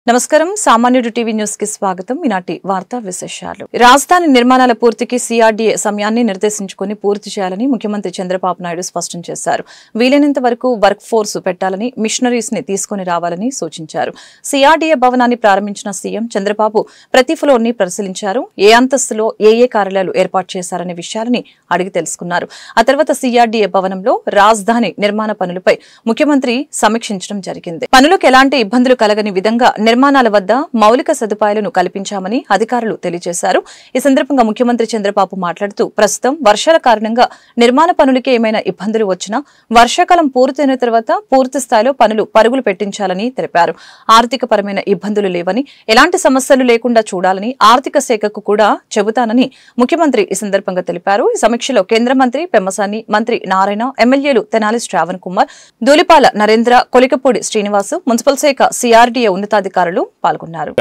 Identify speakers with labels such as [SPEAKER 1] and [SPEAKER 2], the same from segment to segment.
[SPEAKER 1] నమస్కారం సామాన్యుడు TV news కి స్వాగతం. ఈనాటి వార్తా విశేషాలు. రాజధాని నిర్మాణాల పూర్తికి సిఆర్డీఏ సమయాన్ని నిర్దేశించుకుని పూర్తి చేయాలని ముఖ్యమంత్రి చంద్రబాబు నాయుడు స్పష్టం చేశారు. వీలైనంత వరకు వర్క్ ఫోర్స్ పెట్టాలని, మిషనరీస్ ని తీసుకుని రావాలని సూచించారు. సిఆర్డీఏ భవనాన్ని ప్రారంభించిన సీఎం చంద్రబాబు ప్రతి ఫ్లోర్ ని పరిశీలించారు. ఏ అంతస్తులో ఏ కార్యాలయాలు ఏర్పాటు చేశారనే విషయాలని అడిగి తెలుసుకున్నారు. ఆ తర్వాత సిఆర్డీఏ భవనంలో రాజధాని నిర్మాణ పనులపై ముఖ్యమంత్రి సమీక్షించడం జరిగింది. పనులకు ఎలాంటి ఇబ్బందులు కలగని విధంగా నిర్మాణాల వద్ద మౌలిక సదుపాయాలను కల్పించామని అధికారులు తెలియజేశారు. ఈ సందర్భంగా ముఖ్యమంత్రి చంద్రబాబు మాట్లాడుతూ ప్రస్తుతం వర్షాల కారణంగా నిర్మాణ పనులకి ఏమైనా ఇబ్బందులు వచ్చినా వర్షాకాలం పూర్తయిన తర్వాత పూర్తి స్థాయిలో పనులు పరుగులు పెట్టించాలని తెలిపారు. ఆర్థికపరమైన ఇబ్బందులు లేవని, ఎలాంటి సమస్యలు లేకుండా చూడాలని ఆర్థిక శాఖకు కూడా చెబుతానని ముఖ్యమంత్రి ఈ సందర్భంగా తెలిపారు. ఈ సమీక్షలో కేంద్ర మంత్రి పెమ్మసాని, మంత్రి నారాయణ, ఎమ్మెల్యేలు తెనాలి శ్రావణ్ కుమార్, ధూళిపాల నరేంద్ర, కొలికపూడి శ్రీనివాసు, మున్సిపల్ శాఖ సిఆర్డీఏ ఉన్నతాధికారులు పాల్గొన్నారు.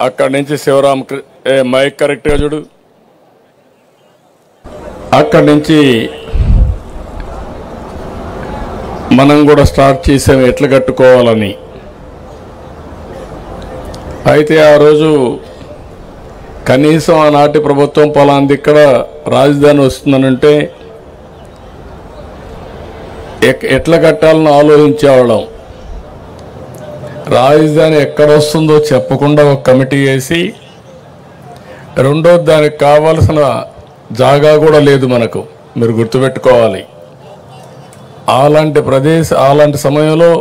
[SPEAKER 2] అక్కడి నుంచి శివరామ్ మైక్ కరెక్ట్ గా చూడు. అక్కడి నుంచి మనం కూడా స్టార్ట్ చేసాం ఎట్లా కట్టుకోవాలని. అయితే ఆ రోజు కనీసం ఆనాటి ప్రభుత్వం పలాంది ఇక్కడ రాజధాని వస్తుందనంటే ఎట్లా కట్టాలని ఆలోచించేవాళ్ళం. రాజధాని ఎక్కడ వస్తుందో చెప్పకుండా ఒక కమిటీ వేసి, రెండోది దానికి కావాల్సిన జాగా కూడా లేదు మనకు, మీరు గుర్తుపెట్టుకోవాలి. అలాంటి సమయంలో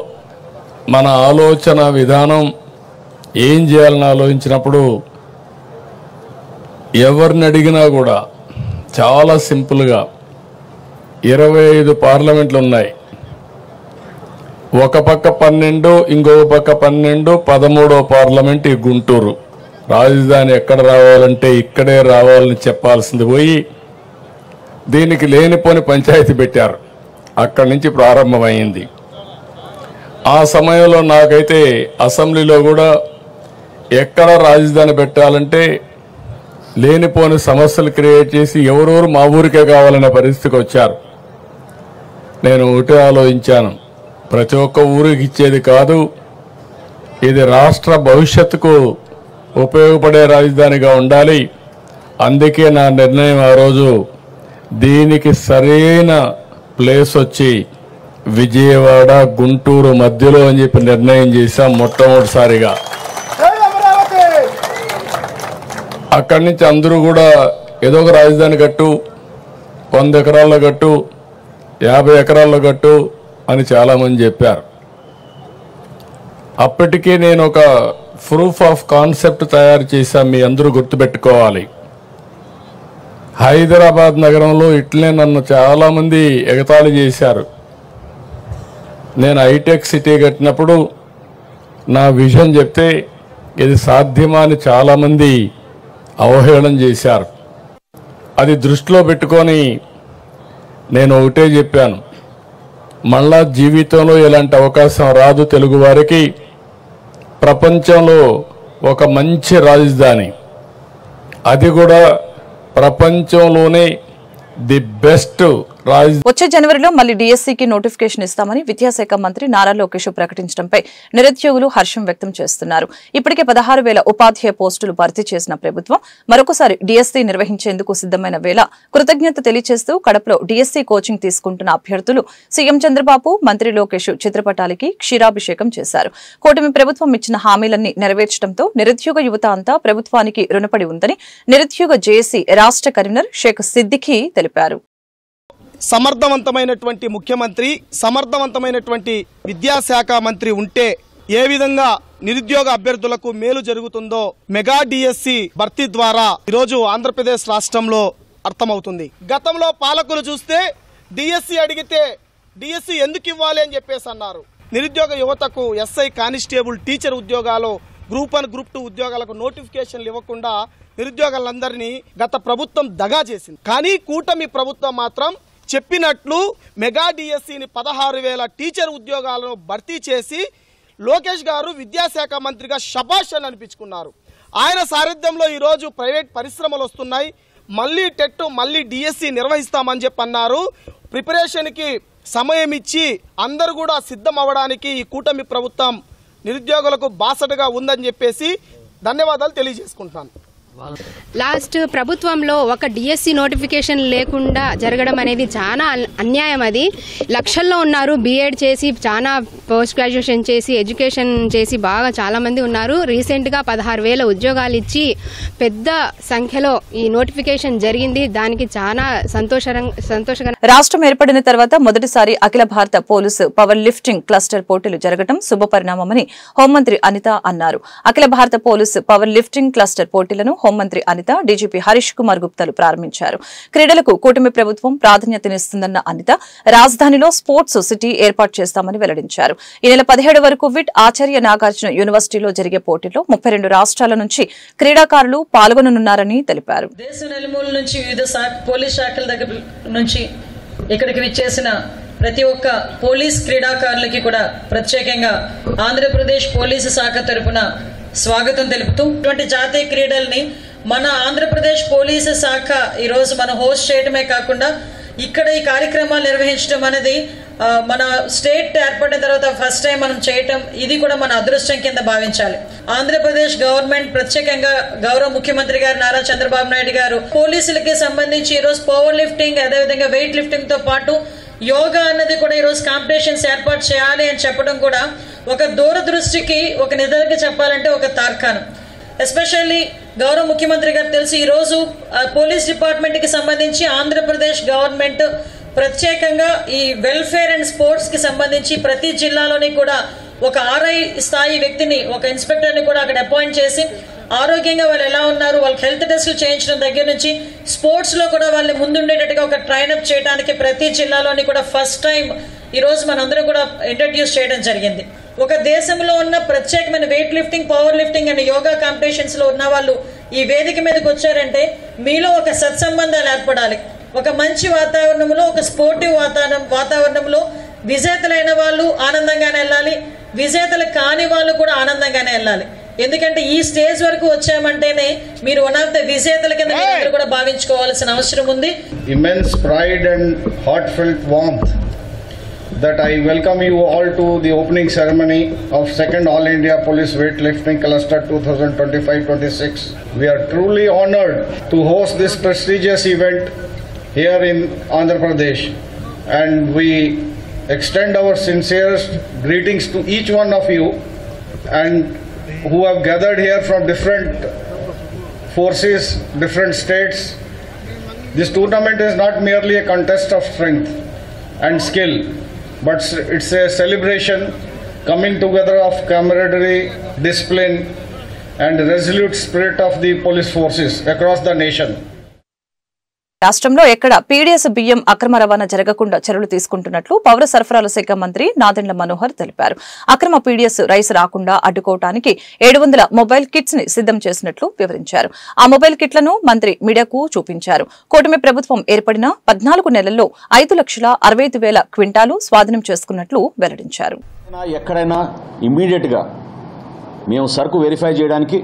[SPEAKER 2] మన ఆలోచన విధానం ఏం చేయాలని ఆలోచించినప్పుడు ఎవరిని అడిగినా కూడా చాలా సింపుల్గా 25 పార్లమెంట్లు ఉన్నాయి. ఒక పక్క 12, ఇంకొక పక్క 12, 13వ పార్లమెంట్ ఈ గుంటూరు. రాజధాని ఎక్కడ రావాలంటే ఇక్కడే రావాలని చెప్పాల్సింది పోయి దీనికి లేనిపోని పంచాయతీ పెట్టారు. అక్కడి నుంచి ప్రారంభమైంది. ఆ సమయంలో నాకైతే అసెంబ్లీలో కూడా ఎక్కడ రాజధాని పెట్టాలంటే లేనిపోని సమస్యలు క్రియేట్ చేసి ఎవరెవరు మా ఊరికే కావాలనే పరిస్థితికి వచ్చారు. నేను ఒకటే ఆలోచించాను, ప్రతి ఒక్క ఊరికి ఇచ్చేది కాదు, ఇది రాష్ట్ర భవిష్యత్తుకు ఉపయోగపడే రాజధానిగా ఉండాలి. అందుకే నా నిర్ణయం ఆ రోజు దీనికి సరైన ప్లేస్ వచ్చి విజయవాడ గుంటూరు మధ్యలో అని చెప్పి నిర్ణయం చేశాం మొట్టమొదటిసారిగా. అక్కడి నుంచి అందరూ కూడా ఏదో ఒక రాజధాని కట్టు, 100 ఎకరాల్లో కట్టు, 50 ఎకరాల్లో కట్టు అని చాలామంది చెప్పారు. అప్పటికే నేను ఒక ప్రూఫ్ ఆఫ్ కాన్సెప్ట్ తయారు చేశాను. మీ అందరూ గుర్తుపెట్టుకోవాలి. హైదరాబాద్ నగరంలో ఇట్లనే నన్ను చాలామంది ఎగతాళి చేశారు. నేను హైటెక్ సిటీ కట్టినప్పుడు నా విజన్ చెప్తే ఇది సాధ్యమా అని చాలామంది అవహేళన చేశారు. అది దృష్టిలో పెట్టుకొని నేను ఒకటే చెప్పాను, మళ్ళా జీవితంలో ఇలాంటి అవకాశం రాదు తెలుగు వారికి. ప్రపంచంలో ఒక మంచి రాజధాని, అది కూడా ప్రపంచంలోనే ది బెస్ట్ రాజధాని.
[SPEAKER 1] వచ్చే జనవరిలో మళ్లీ డిఎస్సీకి నోటిఫికేషన్ ఇస్తామని విద్యాశాఖ మంత్రి నారా లోకేష్ ప్రకటించడంపై నిరుద్యోగులు హర్షం వ్యక్తం చేస్తున్నారు. ఇప్పటికే 16,000 ఉపాధ్యాయ పోస్టులు భర్తీ చేసిన ప్రభుత్వం మరొకసారి డిఎస్సీ నిర్వహించేందుకు సిద్దమైన వేళ కృతజ్ఞత తెలియజేస్తూ కడపలో డిఎస్సీ కోచింగ్ తీసుకుంటున్న అభ్యర్థులు సీఎం చంద్రబాబు, మంత్రి లోకేష్ చిత్రపటాలకి క్షీరాభిషేకం చేశారు. కూటమి ప్రభుత్వం ఇచ్చిన హామీలన్నీ నెరవేర్చడంతో నిరుద్యోగ యువత అంతా ప్రభుత్వానికి రుణపడి ఉందని నిరుద్యోగ జేఏసీ రాష్ట్ర కన్వీనర్ షేక్ సిద్దిఖీ తెలిపారు.
[SPEAKER 3] సమర్థవంతమైనటువంటి ముఖ్యమంత్రి, సమర్థవంతమైనటువంటి విద్యాశాఖ మంత్రి ఉంటే ఏ విధంగా నిరుద్యోగ అభ్యర్థులకు మేలు జరుగుతుందో మెగా డిఎస్సి భర్తీ ద్వారా ఈరోజు ఆంధ్రప్రదేశ్ రాష్ట్రంలో అర్థమవుతుంది. గతంలో పాలకులు చూస్తే డిఎస్సి అడిగితే డిఎస్సి ఎందుకు ఇవ్వాలి అని చెప్పేసి అన్నారు. నిరుద్యోగ యువతకు ఎస్ఐ, కానిస్టేబుల్, టీచర్ ఉద్యోగాలు, గ్రూప్ 1, గ్రూప్ 2 ఉద్యోగాలకు నోటిఫికేషన్లు ఇవ్వకుండా నిరుద్యోగులందరినీ గత ప్రభుత్వం దగా చేసింది. కానీ కూటమి ప్రభుత్వం మాత్రం చెప్పినట్లు మెగా డిఎస్సిని 16,000 టీచర్ ఉద్యోగాలను భర్తీ చేసి లోకేష్ గారు విద్యాశాఖ మంత్రిగా శభాష్ అని అనిపించుకున్నారు. ఆయన సారథ్యంలో ఈరోజు ప్రైవేట్ పరిశ్రమలు వస్తున్నాయి. మళ్ళీ టెట్, మళ్ళీ డిఎస్సి నిర్వహిస్తామని చెప్పి అన్నారు. ప్రిపరేషన్కి సమయం ఇచ్చి అందరూ కూడా సిద్ధం అవ్వడానికి ఈ కూటమి ప్రభుత్వం నిరుద్యోగులకు బాసటగా ఉందని చెప్పేసి ధన్యవాదాలు తెలియజేసుకుంటున్నాను.
[SPEAKER 4] లాస్ట్ ప్రభుత్వంలో ఒక డిఎస్సి నోటిఫికేషన్ లేకుండా జరగడం అనేది చాలా అన్యాయం. అది లక్షల్లో ఉన్నారు, బీఎడ్ చేసి చాలా పోస్ట్ గ్రాడ్యుయేషన్ చేసి ఎడ్యుకేషన్ చేసి బాగా చాలా మంది ఉన్నారు. రీసెంట్గా 16,000 ఉద్యోగాలు ఇచ్చి పెద్ద సంఖ్యలో ఈ నోటిఫికేషన్ జరిగింది. దానికి చాలా సంతోషకరం.
[SPEAKER 1] రాష్ట్రం ఏర్పడిన తర్వాత మొదటిసారి అఖిల భారత పోలీసు పవర్ లిఫ్టింగ్ క్లస్టర్ పోటీలు జరగడం శుభపరిణామమని హోంమంత్రి అనిత అన్నారు. అఖిల భారత పోలీసు పవర్ లిఫ్టింగ్ క్లస్టర్ పోటీలను హోంమంత్రి అనిత, డీజీపీ హరీష్ కుమార్ గుప్తాలు ప్రారంభించారు. క్రీడలకు కూటమి ప్రభుత్వం ప్రాధాన్యతనిస్తుందన్న అనిత రాజధానిలో స్పోర్ట్స్ సిటీ ఏర్పాటు చేస్తామని వెల్లడించారు. ఈ నెల 17 వరకు విట్ ఆచార్య నాగార్జున యూనివర్సిటీలో జరిగే పోటీలో 32 రాష్ట్రాల నుంచి క్రీడాకారులు పాల్గొననున్నారని తెలిపారు.
[SPEAKER 5] దేశ నలుమూల నుంచి వివిధ పోలీస్ శాఖల దగ్గర నుంచి ఇక్కడికి విచ్చేసిన ప్రతి ఒక్క పోలీస్ క్రీడాకారులకి కూడా ప్రత్యేకంగా ఆంధ్రప్రదేశ్ పోలీసు శాఖ తరపున స్వాగతం తెలుపుతూ ఇటువంటి జాతీయ క్రీడల్ని మన ఆంధ్రప్రదేశ్ పోలీసు శాఖ ఈరోజు మనం హోస్ట్ చేయడమే కాకుండా ఇక్కడ ఈ కార్యక్రమాలు నిర్వహించడం అనేది మన స్టేట్ ఏర్పడిన తర్వాత ఫస్ట్ టైం మనం చేయటం, ఇది కూడా మన అదృష్టం కింద భావించాలి. ఆంధ్రప్రదేశ్ గవర్నమెంట్ ప్రత్యేకంగా గౌరవ ముఖ్యమంత్రి గారు నారా చంద్రబాబు నాయుడు గారు పోలీసులకి సంబంధించి ఈరోజు పవర్ లిఫ్టింగ్, అదేవిధంగా వెయిట్ లిఫ్టింగ్ తో పాటు యోగా అన్నది కూడా ఈరోజు కాంపిటీషన్స్ ఏర్పాటు చేయాలి అని చెప్పడం కూడా ఒక దూరదృష్టికి, ఒక నిజంగా చెప్పాలంటే ఒక తార్కాణం. ఎస్పెషల్లీ గౌరవ ముఖ్యమంత్రి గారు తెలిసి ఈరోజు పోలీస్ డిపార్ట్మెంట్ కి సంబంధించి ఆంధ్రప్రదేశ్ గవర్నమెంట్ ప్రత్యేకంగా ఈ వెల్ఫేర్ అండ్ స్పోర్ట్స్ కి సంబంధించి ప్రతి జిల్లాలోని కూడా ఒక ఆర్ఐ స్థాయి వ్యక్తిని, ఒక ఇన్స్పెక్టర్ ని కూడా అక్కడ అపాయింట్ చేసి ఆరోగ్యంగా వాళ్ళు ఎలా ఉన్నారు, వాళ్ళకి హెల్త్ టెస్టులు చేయించడం దగ్గర నుంచి స్పోర్ట్స్ లో కూడా వాళ్ళని ముందుండేటట్టుగా ఒక ట్రైనప్ చేయడానికి ప్రతి జిల్లాలోని కూడా ఫస్ట్ టైం ఈ రోజు మనందరం కూడా ఇంట్రడ్యూస్ చేయడం జరిగింది. ఒక దేశంలో ఉన్న ప్రత్యేకమైన weight lifting, power lifting and yoga competitions లో ఉన్న వాళ్ళు ఈ వేదిక మీదకి వచ్చారంటే మీలో ఒక సత్సంబంధాలు ఏర్పడాలి. ఒక మంచి వాతావరణంలో, ఒక స్పోర్టివ్ వాతావరణంలో విజేతలైన వాళ్ళు ఆనందంగానే వెళ్ళాలి, విజేతలు కాని వాళ్ళు కూడా ఆనందంగానే వెళ్ళాలి. ఎందుకంటే ఈ స్టేజ్ వరకు వచ్చామంటేనే మీరు వన్ ఆఫ్ ద విజేతల కింద మీరు కూడా భావించుకోవాల్సిన అవసరం ఉంది.
[SPEAKER 6] Immense pride and heartfelt warmth that I welcome you all to the opening ceremony of 2nd All India Police Weightlifting Cluster 2025-26. We are truly honored to host this prestigious event here in Andhra Pradesh, and we extend our sincerest greetings to each one of you and who have gathered here from different forces, different states. This tournament is not merely a contest of strength and skill, but it's a celebration coming together of camaraderie, discipline and resolute spirit of the police forces across the nation.
[SPEAKER 1] రాష్ట్రంలో ఎక్కడ PDS బియ్యం అక్రమ రవాణా జరగకుండా చర్యలు తీసుకుంటున్నట్లు పౌర సరఫరాల శాఖ మంత్రి నాదెండ్ల మనోహర్ తెలిపారు. అక్రమ పీడీఎస్ రైస్ రాకుండా అడ్డుకోవడానికి 700 మొబైల్ కిట్స్ ని సిద్దం చేసినట్లు వివరించారు. ఆ మొబైల్ కిట్లను మంత్రి మీడియాకు చూపించారు. కూటమి ప్రభుత్వం ఏర్పడిన 14 నెలల్లో 5,65,000 క్వింటాలు స్వాధీనం చేసుకున్నట్లు వెల్లడించారు.
[SPEAKER 7] ఎక్కడైనా ఇమ్మీడియట్ గా మేము సరుకు వెరిఫై చేయడానికి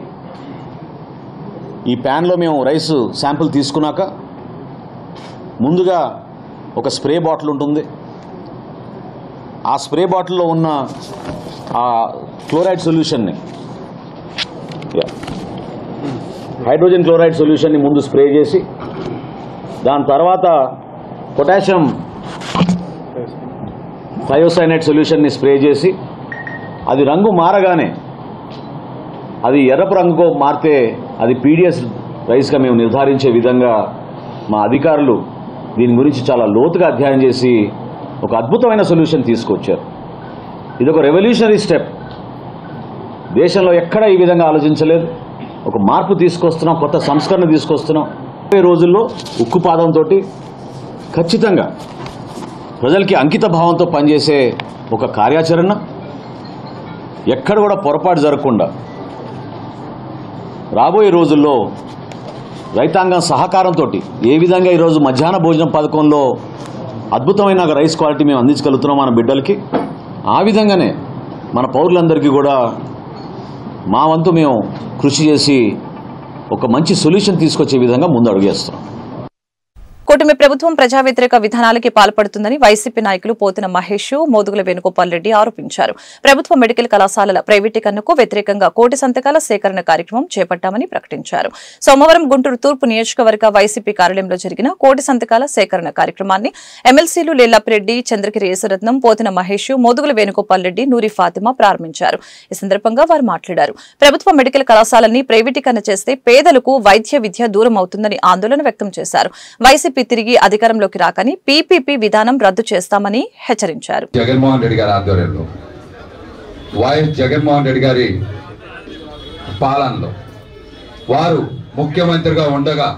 [SPEAKER 7] ఈ ప్యాన్ లో మేము రైస్ శాంపుల్ తీసుకున్నాక ముందుగా ఒక స్ప్రే బాటిల్ ఉంటుంది. ఆ స్ప్రే బాటిల్లో ఉన్న ఆ క్లోరైడ్ సొల్యూషన్ని, హైడ్రోజన్ క్లోరైడ్ సొల్యూషన్ని ముందు స్ప్రే చేసి దాని తర్వాత పొటాషియం థయోసైనైడ్ సొల్యూషన్ని స్ప్రే చేసి అది రంగు మారగానే, అది ఎర్రపు రంగుకు మారితే అది పీడీఎస్ రైస్గా మేము నిర్ధారించే విధంగా మా అధికారులు దీని గురించి చాలా లోతుగా అధ్యయనం చేసి ఒక అద్భుతమైన సొల్యూషన్ తీసుకొచ్చారు. ఇది ఒక రెవల్యూషనరీ స్టెప్. దేశంలో ఎక్కడ ఈ విధంగా ఆలోచించలేదు. ఒక మార్పు తీసుకొస్తున్నాం, కొత్త సంస్కరణ తీసుకొస్తున్నాం. 20 రోజుల్లో ఉక్కుపాదంతో ఖచ్చితంగా ప్రజలకి అంకిత భావంతో పనిచేసే ఒక కార్యాచరణ, ఎక్కడ కూడా పొరపాటు జరగకుండా రాబోయే రోజుల్లో రైతాంగం సహకారంతో ఏ విధంగా ఈరోజు మధ్యాహ్న భోజనం పథకంలో అద్భుతమైన రైస్ క్వాలిటీ మేము అందించగలుగుతున్నాం మన బిడ్డలకి, ఆ విధంగానే మన పౌరులందరికీ కూడా మా వంతు మేము కృషి చేసి ఒక మంచి సొల్యూషన్ తీసుకొచ్చే విధంగా ముందు అడుగేస్తున్నాం.
[SPEAKER 1] కూటమి ప్రభుత్వం ప్రజా వ్యతిరేక విధానాలకి పాల్పడుతుందని వైసీపీ నాయకులు పోతిన మహేష్, మోదుగుల వేణుగోపాల్ రెడ్డి ఆరోపించారు. ప్రభుత్వ మెడికల్ కళాశాలల ప్రైవేటీకరణకు వ్యతిరేకంగా 1 కోటి సంతకాల సేకరణ కార్యక్రమం చేపట్టామని ప్రకటించారు. సోమవారం గుంటూరు తూర్పు నియోజకవర్గ వైసీపీ కార్యాలయంలో జరిగిన 1 కోటి సంతకాల సేకరణ కార్యక్రమాన్ని ఎమ్మెల్సీలు లేలాపిరెడ్డి, చంద్రగిరి యేసరత్నం, పోతిన మహేష్, మోదుగుల వేణుగోపాల్ రెడ్డి, నూరి ఫాతిమా ప్రారంభించారు. ఈ సందర్భంగా వారు మాట్లాడారు. ప్రభుత్వ మెడికల్ కళాశాలని ప్రైవేటీకరణ చేస్తే పేదలకు వైద్య విద్య దూరం అవుతుందని ఆందోళన వ్యక్తం చేశారు. వైసీపీ తిరిగి అధికారంలోకి రాకని పీపీపీ విధానం రద్దు చేస్తామని హెచ్చరించారు.
[SPEAKER 8] జగన్మోహన్ రెడ్డి గారి ఆధ్వర్యంలో వైఎస్ జగన్మోహన్ రెడ్డి గారి పాలనలో వారు ముఖ్యమంత్రిగా ఉండగా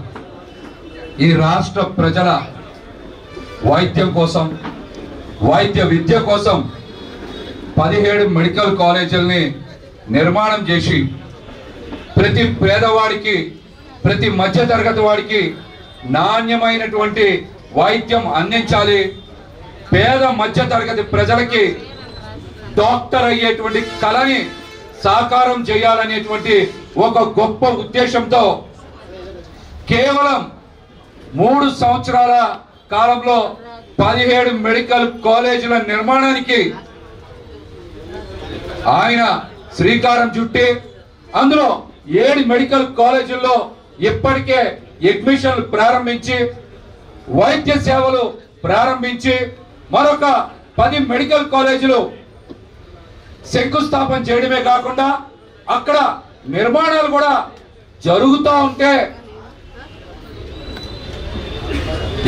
[SPEAKER 8] ఈ రాష్ట్ర ప్రజల వైద్యం కోసం, వైద్య విద్య కోసం 17 మెడికల్ కాలేజీలని నిర్మాణం చేసి ప్రతి పేదవాడికి, ప్రతి మధ్యతరగతి వాడికి నాణ్యమైనటువంటి వైద్యం అందించాలి, పేద మధ్యతరగతి ప్రజలకి డాక్టర్ అయ్యేటువంటి కళని సాకారం చేయాలనేటువంటి ఒక గొప్ప ఉద్దేశంతో కేవలం 3 సంవత్సరాల కాలంలో 17 మెడికల్ కాలేజీల నిర్మాణానికి ఆయన శ్రీకారం చుట్టి అందులో 7 మెడికల్ కాలేజీల్లో ఇప్పటికే అడ్మిషన్లు ప్రారంభించి, వైద్య సేవలు ప్రారంభించి, మరొక 10 మెడికల్ కాలేజీలు శంకుస్థాపన చేయడమే కాకుండా అక్కడ నిర్మాణాలు కూడా జరుగుతూ ఉంటే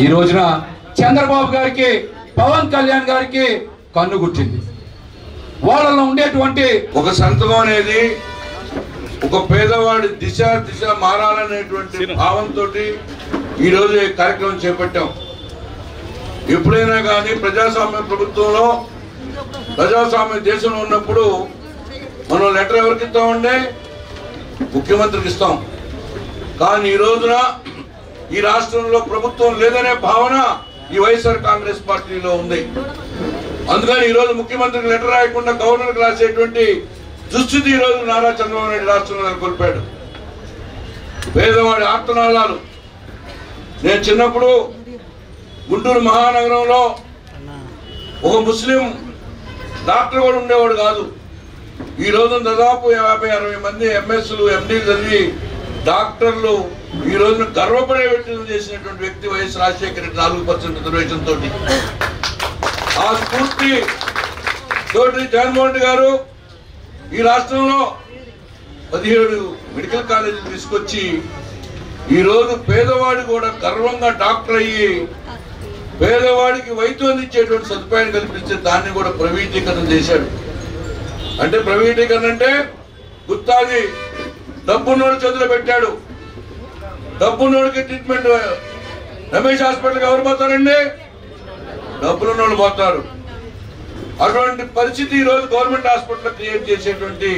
[SPEAKER 8] ఈ రోజున చంద్రబాబు గారికి, పవన్ కళ్యాణ్ గారికి కన్నుగుట్టింది. వాళ్ళలో ఉండేటువంటి
[SPEAKER 9] ఒక సంతకం అనేది ఒక పేదవాడి దిశ మారాలనేటువంటి భావంతో ఈరోజు ఈ కార్యక్రమం చేపట్టాం. ఎప్పుడైనా కానీ ప్రజాస్వామ్య ప్రభుత్వంలో, ప్రజాస్వామ్య దేశంలో ఉన్నప్పుడు మనం లెటర్ ఎవరికి ఇస్తామంటే ముఖ్యమంత్రికి ఇస్తాం. కానీ ఈ రోజున ఈ రాష్ట్రంలో ప్రభుత్వం లేదనే భావన ఈ వైఎస్ఆర్ కాంగ్రెస్ పార్టీలో ఉంది. అందుకని ఈరోజు ముఖ్యమంత్రికి లెటర్ రాయకుండా గవర్నర్కి రాసేటువంటి దుస్థితి ఈరోజు నారా చంద్రబాబు నాయుడు రాష్ట్రంలో నెలకొల్పాడు. పేదవాడి ఆర్తనాదాలు. నేను చిన్నప్పుడు గుంటూరు మహానగరంలో ఒక ముస్లిం డాక్టర్ కూడా ఉండేవాడు కాదు. ఈ రోజు దాదాపు 50-60 మంది ఎంఎస్లు, ఎండీలు చదివి డాక్టర్లు ఈ రోజున గర్వపడే వ్యక్తులు చేసినటువంటి వ్యక్తి వైఎస్ రాజశేఖర రెడ్డి 4% రిజర్వేషన్ తోటి. ఆ స్ఫూర్తి తోటి జగన్మోహన్ రెడ్డి గారు ఈ రాష్ట్రంలో 17 మెడికల్ కాలేజీలు తీసుకొచ్చి ఈరోజు పేదవాడు కూడా గర్వంగా డాక్టర్ అయ్యి పేదవాడికి వైద్యం అందించేటువంటి సదుపాయాన్ని కల్పించే దాన్ని కూడా ప్రైవేటీకరణ చేశాడు. అంటే ప్రైవేటీకరణ అంటే గుత్తాది డబ్బున్నోడు చేతిలో పెట్టాడు. డబ్బున్నోడికి ట్రీట్మెంట్ రమేష్ హాస్పిటల్కి ఎవరు పోతారండి? డబ్బులున్నోళ్ళు పోతారు. అటువంటి పరిస్థితి ఈరోజు గవర్నమెంట్ హాస్పిటల్ క్రియేట్ చేసేటువంటి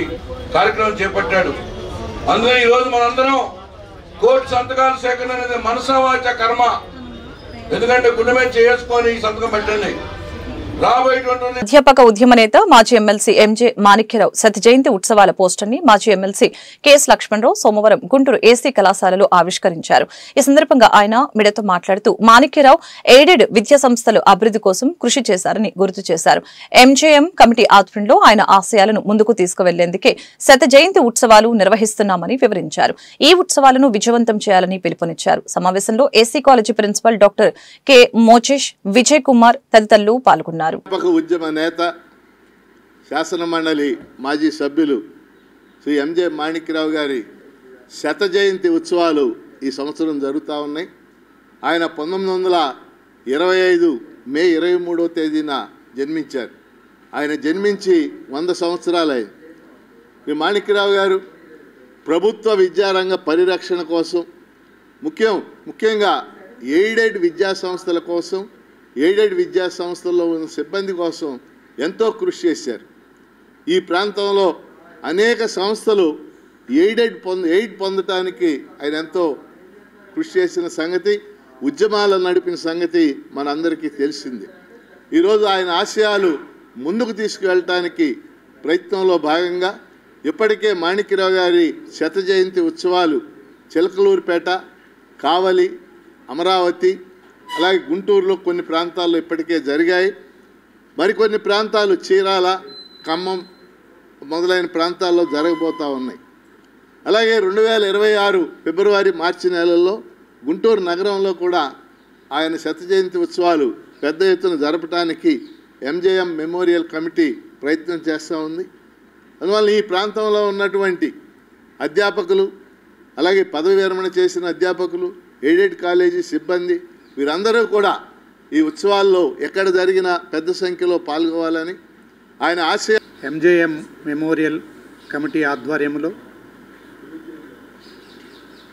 [SPEAKER 9] కార్యక్రమం చేపట్టాడు. అందుకని ఈరోజు మనందరం 1 కోటి సంతకాల సేకరణ అనేది మనసావాచ కర్మ. ఎందుకంటే గుండె మీద చేసుకొని సంతకం పెట్టండి.
[SPEAKER 1] అధ్యాపక ఉద్యమ నేత మాజీ ఎమ్మెల్సీ ఎంజే మాణిక్యరావు శత జయంతి ఉత్సవాల పోస్టర్ని మాజీ ఎమ్మెల్సీ కెఎస్ లక్ష్మణరావు సోమవారం గుంటూరు ఏసీ కళాశాలలో ఆవిష్కరించారు. ఈ సందర్భంగా ఆయన మీడియాతో మాట్లాడుతూ మాణిక్యరావు ఎయిడెడ్ విద్యా సంస్థలు అభివృద్ధి కోసం కృషి చేశారని గుర్తు చేశారు. ఎంజేఎం కమిటీ ఆధ్వర్యంలో ఆయన ఆశయాలను ముందుకు తీసుకువెళ్లేందుకే శత జయంతి ఉత్సవాలు నిర్వహిస్తున్నామని వివరించారు. ఈ ఉత్సవాలను విజయవంతం చేయాలని పిలుపునిచ్చారు. సమావేశంలో AC college principal doctor K Mochesh, Vijay Kumar తదితరులు పాల్గొన్నారు.
[SPEAKER 10] ఉద్యమ నేత, శాసన మండలి మాజీ సభ్యులు శ్రీ ఎంజే మాణిక్యరావు గారి శత జయంతి ఉత్సవాలు ఈ సంవత్సరం జరుగుతూ ఉన్నాయి. ఆయన 1925 మే 23వ తేదీన జన్మించారు. ఆయన జన్మించి 100 సంవత్సరాలైంది. శ్రీ మాణిక్యరావు గారు ప్రభుత్వ విద్యారంగ పరిరక్షణ కోసం, ముఖ్యంగా ఎయిడెడ్ విద్యా సంస్థల కోసం, ఎయిడెడ్ విద్యా సంస్థల్లో ఉన్న సిబ్బంది కోసం ఎంతో కృషి చేశారు. ఈ ప్రాంతంలో అనేక సంస్థలు ఎయిడ్ పొందటానికి ఆయన ఎంతో కృషి చేసిన సంగతి, ఉద్యమాలను నడిపిన సంగతి మనందరికీ తెలిసింది. ఈరోజు ఆయన ఆశయాలు ముందుకు తీసుకువెళ్ళటానికి ప్రయత్నంలో భాగంగా ఇప్పటికే మాణిక్యరావు గారి శత జయంతి ఉత్సవాలు చిలకలూరిపేట, కావలి, అమరావతి, అలాగే గుంటూరులో కొన్ని ప్రాంతాల్లో ఇప్పటికే జరిగాయి. మరికొన్ని ప్రాంతాలు చీరాల, ఖమ్మం మొదలైన ప్రాంతాల్లో జరగబోతూ ఉన్నాయి. అలాగే 2026 ఫిబ్రవరి, మార్చి నెలల్లో గుంటూరు నగరంలో కూడా ఆయన శత జయంతి ఉత్సవాలు పెద్ద ఎత్తున జరపడానికి ఎంజేఎం మెమోరియల్ కమిటీ ప్రయత్నం చేస్తూ ఉంది. అందువల్ల ఈ ప్రాంతంలో ఉన్నటువంటి అధ్యాపకులు, అలాగే పదవి విరమణ చేసిన అధ్యాపకులు, ఎయిడెడ్ కాలేజీ సిబ్బంది వీరందరూ కూడా ఈ ఉత్సవాల్లో ఎక్కడ జరిగినా పెద్ద సంఖ్యలో పాల్గొవాలని ఆయన ఆశయ.
[SPEAKER 11] ఎంజేఎం మెమోరియల్ కమిటీ ఆధ్వర్యంలో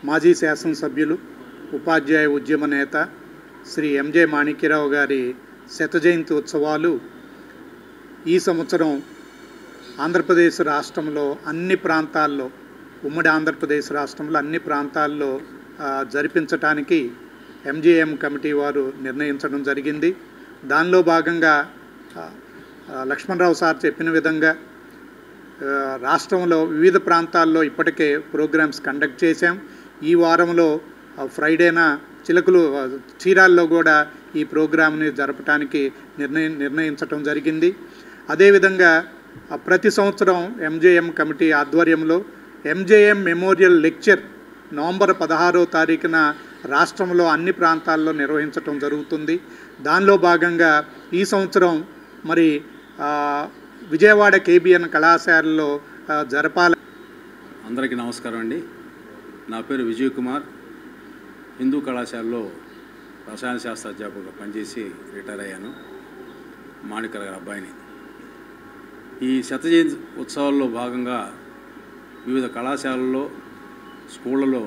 [SPEAKER 11] మాజీ శాసనసభ్యులు, ఉపాధ్యాయ ఉద్యమ నేత శ్రీ ఎంజే మాణిక్యరావు గారి శత జయంతి ఉత్సవాలు ఈ సంవత్సరం ఆంధ్రప్రదేశ్ రాష్ట్రంలో అన్ని ప్రాంతాల్లో, ఉమ్మడి ఆంధ్రప్రదేశ్ రాష్ట్రంలో అన్ని ప్రాంతాల్లో జరిపించటానికి ఎంజేఎం కమిటీ వారు నిర్ణయించడం జరిగింది. దానిలో భాగంగా లక్ష్మణరావు సార్ చెప్పిన విధంగా రాష్ట్రంలో వివిధ ప్రాంతాల్లో ఇప్పటికే ప్రోగ్రామ్స్ కండక్ట్ చేశాం. ఈ వారంలో ఫ్రైడేన చీరాల్లో కూడా ఈ ప్రోగ్రామ్ని జరపడానికి నిర్ణయించడం జరిగింది. అదేవిధంగా ప్రతి సంవత్సరం ఎంజేఎం కమిటీ ఆధ్వర్యంలో ఎంజేఎం మెమోరియల్ లెక్చర్ నవంబర్ 16వ తారీఖున రాష్ట్రంలో అన్ని ప్రాంతాల్లో నిర్వహించడం జరుగుతుంది. దానిలో భాగంగా ఈ సంవత్సరం మరి విజయవాడ కేబిఎన్ కళాశాలలో జరపాలి.
[SPEAKER 12] అందరికీ నమస్కారం అండి. నా పేరు విజయ్ కుమార్. హిందూ కళాశాలలో రసాయన శాస్త్ర అధ్యాపకుగా పనిచేసి రిటైర్ అయ్యాను. మాణిక్యరావు గారి అబ్బాయిని. ఈ శత జయంతి ఉత్సవాల్లో భాగంగా వివిధ కళాశాలల్లో, స్కూళ్ళలో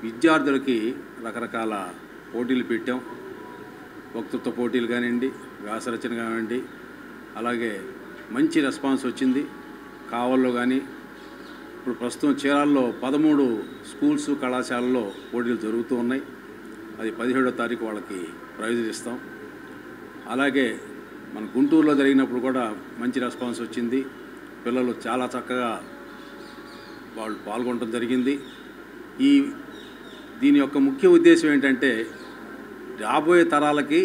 [SPEAKER 12] విద్యార్థులకి రకరకాల పోటీలు పెట్టాం. వక్తృత్వ పోటీలు కానివ్వండి, వ్యాసరచన కానివ్వండి, అలాగే మంచి రెస్పాన్స్ వచ్చింది. కావల్లో కానీ ఇప్పుడు ప్రస్తుతం చీరాల్లో 13 స్కూల్స్, కళాశాలలో పోటీలు జరుగుతూ ఉన్నాయి. అది 17వ తారీఖు వాళ్ళకి ప్రైజులు ఇస్తాం. అలాగే మన గుంటూరులో జరిగినప్పుడు కూడా మంచి రెస్పాన్స్ వచ్చింది. పిల్లలు చాలా చక్కగా వాళ్ళు పాల్గొనడం జరిగింది. దీని యొక్క ముఖ్య ఉద్దేశం ఏంటంటే రాబోయే తరాలకి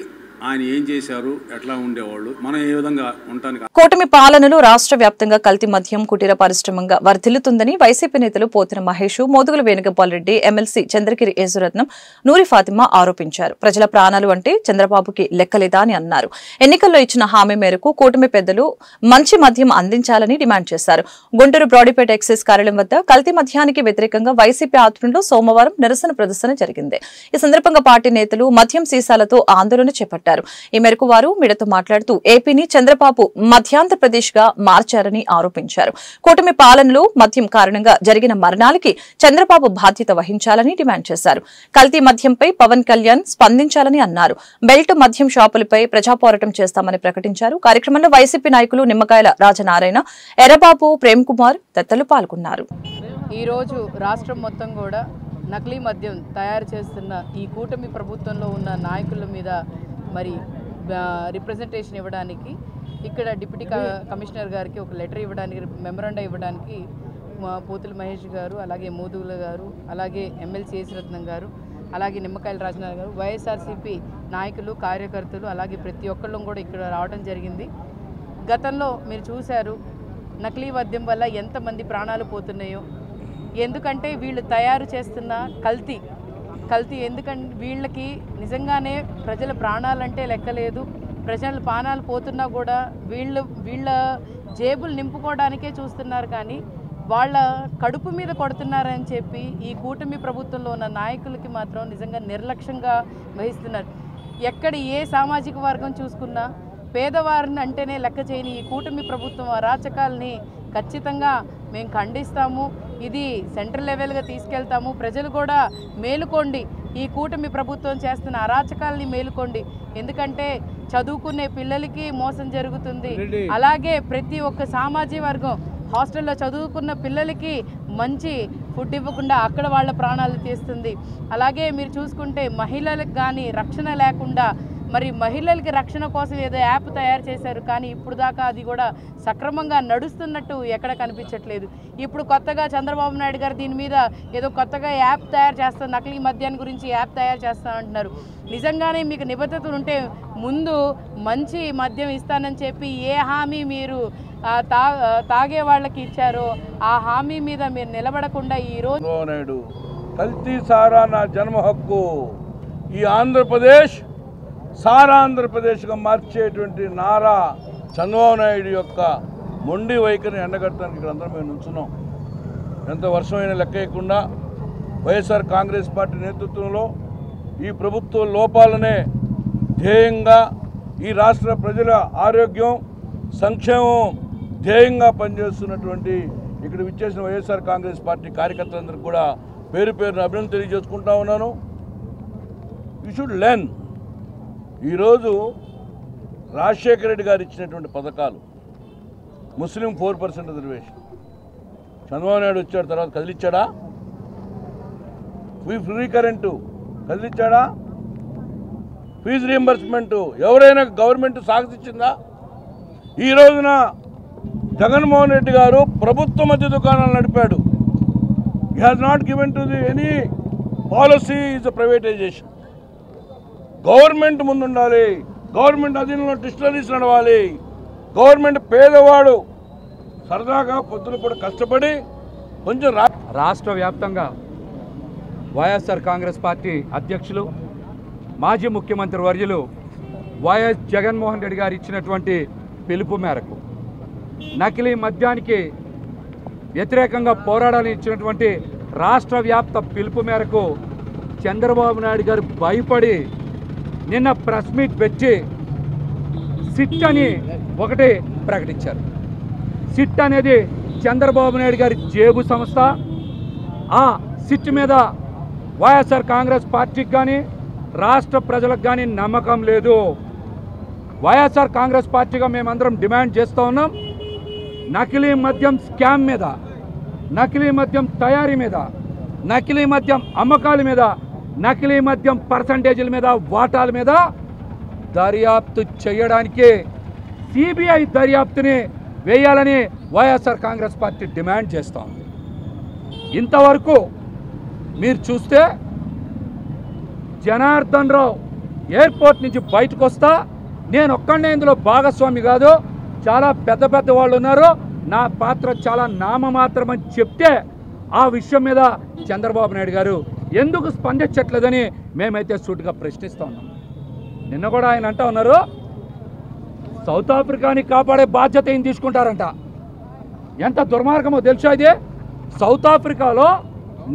[SPEAKER 12] ఆయన ఏం చేశారు, ఎట్లా ఉండేవాళ్ళు, మనం ఏ విధంగా ఉండటానికి.
[SPEAKER 1] కూటమి పాలనలో రాష్ట్ర వ్యాప్తంగా కల్తీ మద్యం కుటీర పరిశ్రమంగా వర్ధిల్లుతుందని వైసీపీ నేతలు పోతిన మహేష్, మోదుగుల వేణుగోపాల్ రెడ్డి, ఎమ్మెల్సీ చంద్రగిరి యేసురత్నం, నూరి ఫాతిమా ఆరోపించారు. ప్రజల ప్రాణాలు అంటే చంద్రబాబుకి లెక్కలేదా అని అన్నారు. ఎన్నికల్లో ఇచ్చిన హామీ మేరకు కూటమి పెద్దలు మంచి మద్యం అందించాలని డిమాండ్ చేశారు. గుంటూరు బ్రాడీపేట ఎక్సైజ్ కార్యాలయం వద్ద కల్తీ మద్యానికి వ్యతిరేకంగా వైసీపీ ఆధ్వర్యంలో సోమవారం నిరసన ప్రదర్శన జరిగింది. ఈ సందర్భంగా పార్టీ నేతలు మద్యం సీసాలతో ఆందోళన చేపట్టారు. ఈ మేరకు వారు మీడియాతో మాట్లాడుతూ ఏపీని చంద్రబాబు మధ్యాంధ్రప్రదేశ్ గా మార్చారని ఆరోపించారు. కూటమి పాలనలో మద్యం కారణంగా జరిగిన మరణాలకి చంద్రబాబు బాధ్యత వహించాలని డిమాండ్ చేశారు. కల్తీ మద్యంపై పవన్ కళ్యాణ్ స్పందించాలని అన్నారు. బెల్ట్ మద్యం షాపులపై ప్రజాపోరాటం చేస్తామని ప్రకటించారు. కార్యక్రమంలో వైసీపీ నాయకులు నిమ్మకాయల రాజనారాయణ, ఎర్రబాబు, ప్రేమ్ కుమార్ తదితరులు పాల్గొన్నారు.
[SPEAKER 13] ఈ రోజు రాష్ట్రం మొత్తం కూడా నకిలీ మద్యం తయారు చేస్తున్న ఈ కూటమి ప్రభుత్వంలో ఉన్న నాయకుల మీద మరి రిప్రజెంటేషన్ ఇవ్వడానికి ఇక్కడ డిప్యూటీ కమిషనర్ గారికి ఒక లెటర్ ఇవ్వడానికి, మెమరాండా ఇవ్వడానికి పోతుల మహేష్ గారు, అలాగే మోదుగుల గారు, అలాగే ఎమ్మెల్సీ యేసురత్నం గారు, అలాగే నిమ్మకాయల రాజనారాయణ గారు, వైఎస్ఆర్సీపీ నాయకులు, కార్యకర్తలు, అలాగే ప్రతి ఒక్కళ్ళు కూడా ఇక్కడ రావడం జరిగింది. గతంలో మీరు చూశారు నకిలీ మద్యం వల్ల ఎంతమంది ప్రాణాలు పోతున్నాయో. ఎందుకంటే వీళ్ళు తయారు చేస్తున్న కల్తీ ఎందుకంటే వీళ్ళకి నిజంగానే ప్రజల ప్రాణాలంటే లెక్కలేదు. ప్రజల ప్రాణాలు పోతున్నా కూడా వీళ్ళ జేబులు నింపుకోవడానికే చూస్తున్నారు, కానీ వాళ్ళ కడుపు మీద కొడుతున్నారని చెప్పి ఈ కూటమి ప్రభుత్వంలో ఉన్న నాయకులకి మాత్రం నిజంగా నిర్లక్ష్యంగా వహిస్తున్నారు. ఎక్కడ ఏ సామాజిక వర్గం చూసుకున్నా పేదవారిని అంటేనే లెక్క చేయని ఈ కూటమి ప్రభుత్వం అరాచకాలని ఖచ్చితంగా మేము ఖండిస్తాము. ఇది సెంట్రల్ లెవెల్గా తీసుకెళ్తాము. ప్రజలు కూడా మేలుకోండి, ఈ కూటమి ప్రభుత్వం చేస్తున్న అరాచకాలని మేలుకోండి. ఎందుకంటే చదువుకునే పిల్లలకి మోసం జరుగుతుంది. అలాగే ప్రతి ఒక్క సామాజిక వర్గం హాస్టల్లో చదువుకున్న పిల్లలకి మంచి ఫుడ్ ఇవ్వకుండా అక్కడ వాళ్ళ ప్రాణాలు తీస్తుంది. అలాగే మీరు చూసుకుంటే మహిళలకు కానీ రక్షణ లేకుండా మరి మహిళలకి రక్షణ కోసం ఏదో యాప్ తయారు చేశారు, కానీ ఇప్పుడు దాకా అది కూడా సక్రమంగా నడుస్తున్నట్టు ఎక్కడ కనిపించట్లేదు. ఇప్పుడు కొత్తగా చంద్రబాబు నాయుడు గారు దీని మీద ఏదో కొత్తగా యాప్ తయారు చేస్తాం, నకిలీ మద్యాన్ని గురించి యాప్ తయారు చేస్తామంటున్నారు. నిజంగానే మీకు నిబద్ధతలు ఉంటే ముందు మంచి మద్యం ఇస్తానని చెప్పి ఏ హామీ మీరు తాగే వాళ్ళకి ఇచ్చారో ఆ హామీ మీద మీరు నిలబడకుండా ఈరోజు
[SPEAKER 8] నాయుడు కల్తీ సారా నా జన్మ హక్కు, ఈ ఆంధ్రప్రదేశ్ సారా ఆంధ్రప్రదేశ్గా మార్చేటువంటి నారా చంద్రబాబు నాయుడు యొక్క మొండి వైఖరిని ఎండగట్టడానికి ఇక్కడ అందరం మేము నుంచున్నాం. ఎంత వర్షమైనా లెక్కకుండా వైఎస్ఆర్ కాంగ్రెస్ పార్టీ నేతృత్వంలో ఈ ప్రభుత్వ లోపాలనే ధ్యేయంగా ఈ రాష్ట్ర ప్రజల ఆరోగ్యం సంక్షేమం ధ్యేయంగా పనిచేస్తున్నటువంటి ఇక్కడ విచ్చేసిన వైఎస్ఆర్ కాంగ్రెస్ పార్టీ కార్యకర్తలందరికీ కూడా పేరు పేరున అభినందన తెలియజేసుకుంటా ఉన్నాను. You should learn. ఈరోజు రాజశేఖర రెడ్డి గారు ఇచ్చినటువంటి పథకాలు, ముస్లిం 4% రిజర్వేషన్, చంద్రబాబు నాయుడు వచ్చాడు తర్వాత కదిలిచ్చాడా? ఫ్రీ కరెంటు కదిలిచ్చాడా? ఫీజు రీఎంబర్స్మెంటు ఎవరైనా గవర్నమెంట్ సాగతిచ్చిందా? ఈ రోజున జగన్మోహన్ రెడ్డి గారు ప్రభుత్వ మధ్య దుకాణాలు నడిపాడు. He has not given to the any policy is a privatisation. Government ముందుండాలి, గవర్నమెంట్ అధీనంలో డిస్టిలరీస్ నడవాలి. గవర్నమెంట్ పేదవాడు సరదాగా పొద్దున కూడా కష్టపడి కొంచెం
[SPEAKER 14] రాష్ట్ర వ్యాప్తంగా వైఎస్ఆర్ కాంగ్రెస్ పార్టీ అధ్యక్షులు మాజీ ముఖ్యమంత్రి వర్యులు వైఎస్ జగన్మోహన్ రెడ్డి గారు ఇచ్చినటువంటి పిలుపు మేరకు నకిలీ మద్యానికి వ్యతిరేకంగా పోరాడాలని ఇచ్చినటువంటి రాష్ట్ర వ్యాప్త పిలుపు మేరకు చంద్రబాబు నాయుడు గారు భయపడి నిన్న ప్రెస్ మీట్ పెట్టి సిట్ అని ఒకటి ప్రకటించారు. సిట్ అనేది చంద్రబాబు నాయుడు గారి జేబు సంస్థ. ఆ సిట్ మీద వైఎస్ఆర్ కాంగ్రెస్ పార్టీకి కానీ రాష్ట్ర ప్రజలకు కానీ నమ్మకం లేదు. వైఎస్ఆర్ కాంగ్రెస్ పార్టీగా మేమందరం డిమాండ్ చేస్తూ ఉన్నాం. నకిలీ మద్యం స్కామ్ మీద, నకిలీ మద్యం తయారీ మీద, నకిలీ మద్యం అమ్మకాల మీద, నకిలీ మద్యం పర్సంటేజీల మీద, వాటాల మీద దర్యాప్తు చేయడానికి సిబిఐ దర్యాప్తుని వేయాలని వైఎస్ఆర్ కాంగ్రెస్ పార్టీ డిమాండ్ చేస్తూ ఉంది. ఇంతవరకు మీరు చూస్తే జనార్దన్ రావు ఎయిర్పోర్ట్ నుంచి బయటకు వస్తా, నేను ఒక్కడే ఇందులో భాగస్వామి కాదు, చాలా పెద్ద పెద్ద వాళ్ళు ఉన్నారు, నా పాత్ర చాలా నామమాత్రమని చెప్తే ఆ విషయం మీద చంద్రబాబు నాయుడు గారు ఎందుకు స్పందించట్లేదని మేమైతే సూటిగా ప్రశ్నిస్తూ ఉన్నాం. నిన్న కూడా ఆయన అంటూ ఉన్నారు, సౌత్ ఆఫ్రికాని కాపాడే బాధ్యత ఏం తీసుకుంటారంట. ఎంత దుర్మార్గమో తెలుసా ఇది? సౌత్ ఆఫ్రికాలో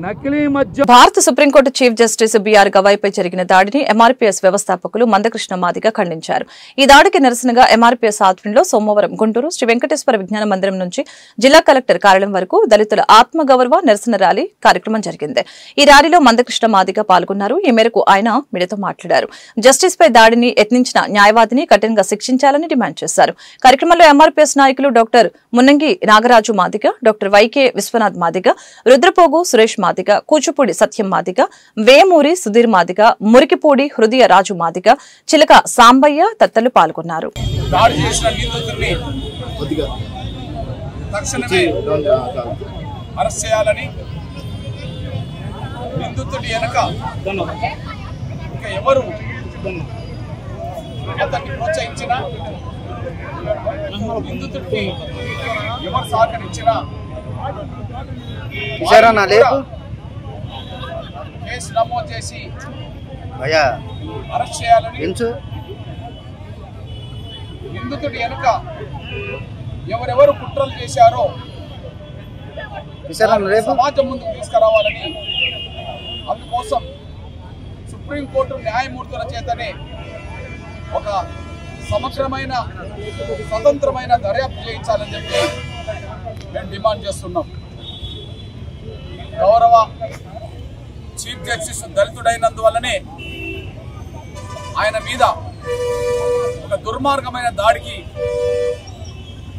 [SPEAKER 14] నకిలీ మద్యం.
[SPEAKER 1] భారత సుప్రీంకోర్టు చీఫ్ జస్టిస్ బిఆర్ గవాయ్పై జరిగిన దాడిని ఎంఆర్పీఎస్ వ్యవస్థాపకులు మందకృష్ణ మాదిగ ఖండించారు. ఈ దాడికి నిరసనగా ఎంఆర్పీఎస్ ఆధ్వర్యంలో సోమవారం గుంటూరు శ్రీ వెంకటేశ్వర విజ్ఞాన మందిరం నుంచి జిల్లా కలెక్టర్ కార్యాలయం వరకు దళితుల ఆత్మగౌరవ నిరసన ర్యాలీ కార్యక్రమం జరిగింది. ఈ ర్యాలీలో మందకృష్ణ మాదిగ పాల్గొన్నారు. ఈ మేరకు ఆయన మీడియాతో మాట్లాడారు. జస్టిస్ పై దాడిని యత్నించిన న్యాయవాదిని కఠినంగా శిక్షించాలని డిమాండ్ చేశారు. కార్యక్రమంలో ఎంఆర్పీఎస్ నాయకులు doctor Munnangi Nagaraju Madiga, doctor YK Viswanath Madiga, Rudrapogu Suresh Madiga, Kuchipudi Satyam Madiga, Vemuri Sudheer Madiga, Murikipudi Hrudaya Raju Madiga, చిలక సాంబయ్య తదితరులు పాల్గొన్నారు.
[SPEAKER 15] కేసు నమోదు చేసి అరెస్ట్ చేయాలని, నిందితుడి వెనుక ఎవరెవరు కుట్రలు చేశారో సమాజం ముందుకు తీసుకురావాలని, అందుకోసం సుప్రీంకోర్టు న్యాయమూర్తుల చేతనే ఒక సమగ్రమైన స్వతంత్రమైన దర్యాప్తు చేయించాలని చెప్పి మేము డిమాండ్ చేస్తున్నాం. గౌరవ చీఫ్ జస్టిస్ దళితుడైనందువల్లనే ఆయన మీద ఒక దుర్మార్గమైన దాడికి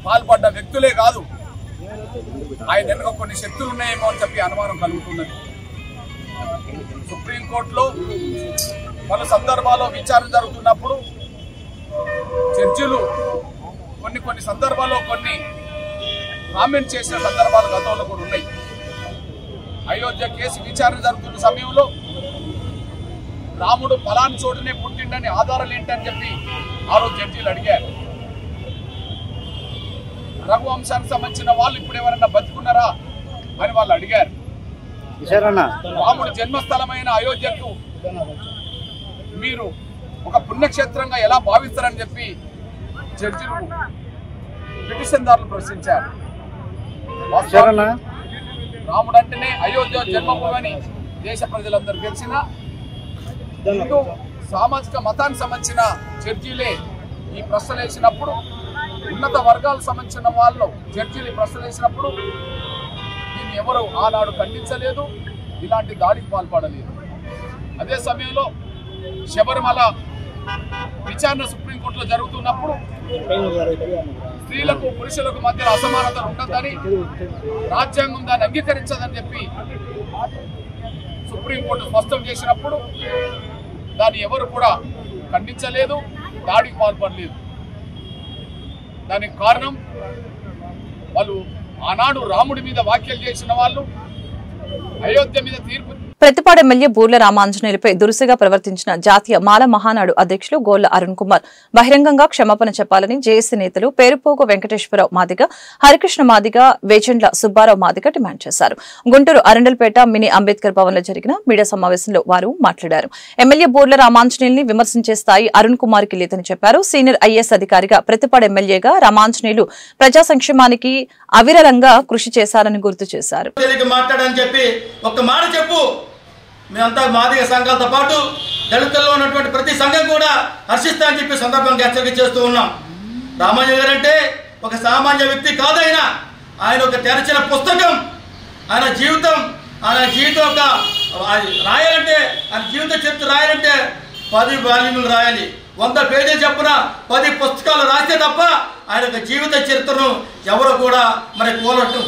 [SPEAKER 15] పాల్పడ్డ వ్యక్తులే కాదు, ఆయన వెనుక కొన్ని శక్తులు ఉన్నాయేమో అని చెప్పి అనుమానం కలుగుతున్నది. సుప్రీంకోర్టులో పలు సందర్భాల్లో విచారణ జరుగుతున్నప్పుడు జడ్జిలు కొన్ని సందర్భాల్లో కొన్ని కామెంట్ చేసిన సందర్భాలు గతంలో కూడా ఉన్నాయి. అయోధ్య కేసు విచారణ జరుగుతున్న సమయంలో రాముడు ఫలాని చోటునే పుట్టిండని ఆధారాలు ఏంటని చెప్పి ఆ రోజు జడ్జీలు అడిగారు. రఘువంశానికి సంబంధించిన వాళ్ళు ఇప్పుడు ఎవరన్నా బతుకున్నారా అని వాళ్ళు అడిగారు. రాముడు జన్మస్థలమైన అయోధ్యకు మీరు ఒక పుణ్యక్షేత్రంగా ఎలా భావిస్తారని చెప్పి జడ్జిలు పిటిషన్దారులు ప్రశ్నించారు. రాముడు అంటేనే అయోధ్య జన్మభూమి దేశ ప్రజలందరూ తెలిసిన హిందూ సామాజిక మతానికి సంబంధించిన జడ్జీలే ఈ ప్రశ్నలు వేసినప్పుడు, ఉన్నత వర్గాలకు సంబంధించిన వాళ్ళు జడ్జీలు ప్రశ్నలు వేసినప్పుడు దీన్ని ఎవరు ఆనాడు ఖండించలేదు, ఇలాంటి దాడికి పాల్పడలేదు. అదే సమయంలో శబరిమల విచారణ సుప్రీంకోర్టులో జరుగుతున్నప్పుడు స్త్రీలకు పురుషులకు మధ్య అసమానతలు ఉండదని, రాజ్యాంగం దాన్ని అంగీకరించదని చెప్పి సుప్రీంకోర్టు స్పష్టం చేసినప్పుడు దాన్ని ఎవరు కూడా ఖండించలేదు, దాడికి పాల్పడలేదు. దానికి కారణం వాళ్ళు ఆనాడు రాముడి మీద వ్యాఖ్యలు చేసిన వాళ్ళు అయోధ్య మీద తీర్పు.
[SPEAKER 1] ప్రతిపాడు ఎమ్మెల్యే బూర్ల రామాంజనేయులపై దురుసుగా ప్రవర్తించిన జాతీయ మాల మహానాడు అధ్యక్షులు గోళ్ల అరుణ్ కుమార్ బహిరంగంగా క్షమాపణ చెప్పాలని జేఏసీ నేతలు పేరుపోగు వెంకటేశ్వరరావు మాదిగ, హరికృష్ణ మాదిగ, వేచండ్ల సుబ్బారావు మాదిగ డిమాండ్ చేశారు. గుంటూరు అరండల్పేట మినీ అంబేద్కర్ భవన్ లో జరిగిన మీడియా సమావేశంలో వారు మాట్లాడారు. ఎమ్మెల్యే బూర్ల రామాంజనేయుల్ని విమర్శించే స్థాయి అరుణ్ కుమార్ కి లేదని చెప్పారు. సీనియర్ ఐఏఎస్ అధికారిగా ప్రతిపాడు ఎమ్మెల్యేగా రామాంజనేయులు ప్రజా సంక్షేమానికి అవిరళంగా కృషి చేశారని గుర్తు చేశారు.
[SPEAKER 16] మేమంతా మాదిగ సంఘాలతో పాటు దళితుల్లో ఉన్నటువంటి ప్రతి సంఘం కూడా హర్షిస్తా అని చెప్పి సందర్భంగా హెచ్చరిక చేస్తూ ఉన్నాం. రామాంజనేయులు గారు అంటే ఒక సామాన్య వ్యక్తి కాదు. ఆయన ఒక తెరచిన పుస్తకం. ఆయన జీవితం ఒక రాయాలంటే, ఆయన జీవిత చరిత్ర రాయాలంటే 10 వాల్యూములు రాయాలి. 100 పేజీలు చెప్పున 10 పుస్తకాలు రాస్తే తప్ప ఆయన యొక్క జీవిత చరిత్రను ఎవరు కూడా మరి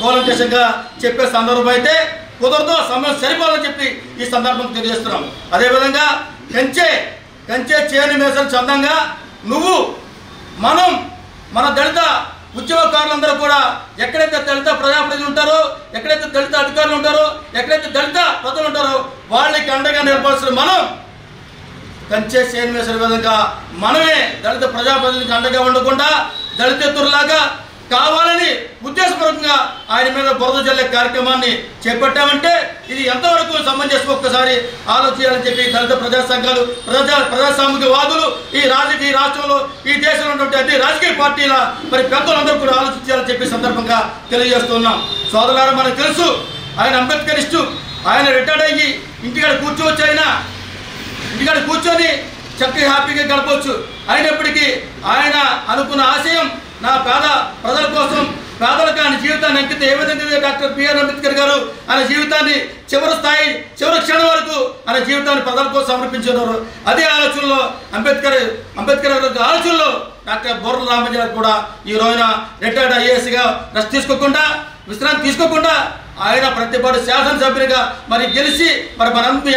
[SPEAKER 16] కూలంకషంగా చెప్పే సందర్భం అయితే కుదరదు. సమయం సరిపోవాలని చెప్పి ఈ సందర్భంగా తెలియజేస్తున్నాం. అదేవిధంగా కంచే చేని మేసలు చందంగా మన దళిత ఉద్యమకారులందరూ కూడా ఎక్కడైతే దళిత ప్రజాప్రతినిధులు ఉంటారో, ఎక్కడైతే దళిత అధికారులు ఉంటారో, ఎక్కడైతే దళిత ప్రజలు ఉంటారో వాళ్ళకి అండగా నిలపాల్సిన మనం కంచే చేని మేసల విధంగా మనమే దళిత ప్రజాప్రతినిధులకు అండగా ఉండకుండా దళితేతరులాగా కావాలని ఉద్దేశపూర్వకంగా ఆయన మీద బురద జల్లే కార్యక్రమాన్ని చేపట్టామంటే ఇది ఎంతవరకు సమంజసం ఒక్కసారి ఆలోచించాలని చెప్పి దళిత ప్రజా సంఘాలు, ప్రజాస్వామికవాదులు ఈ రాష్ట్రంలో ఈ దేశంలో ఉన్నటువంటి అన్ని రాజకీయ పార్టీల మరి పెద్దలందరూ కూడా ఆలోచించాలని చెప్పి సందర్భంగా తెలియజేస్తున్నాం. సోదరులారా, మనకు తెలుసు ఆయన అంబేద్కరిస్టు. ఆయన రిటైర్డ్ అయ్యి ఇంటికాడ కూర్చొని చక్కగా హ్యాపీగా గడపవచ్చు. అయినప్పటికీ ఆయన అనుకున్న ఆశయం నా పేద ప్రజల కోసం, పేదలకు ఆయన జీవితాన్ని అంకితం ఏ విధంగా డాక్టర్ బిఆర్ అంబేద్కర్ గారు ఆయన జీవితాన్ని చివరి క్షణం వరకు ఆయన జీవితాన్ని ప్రజల కోసం సమర్పించారు. అదే ఆలోచనలో అంబేద్కర్ గారి ఆలోచనలో డాక్టర్ బూర్ల రామాంజనేయులు కూడా ఈ రోజున రిటైర్డ్ ఐఏఎస్గా రెస్ట్ తీసుకోకుండా, విశ్రాంతి తీసుకోకుండా ఆయన ప్రతిపాడు శాసనసభ్యునిగా మరి గెలిచి మరి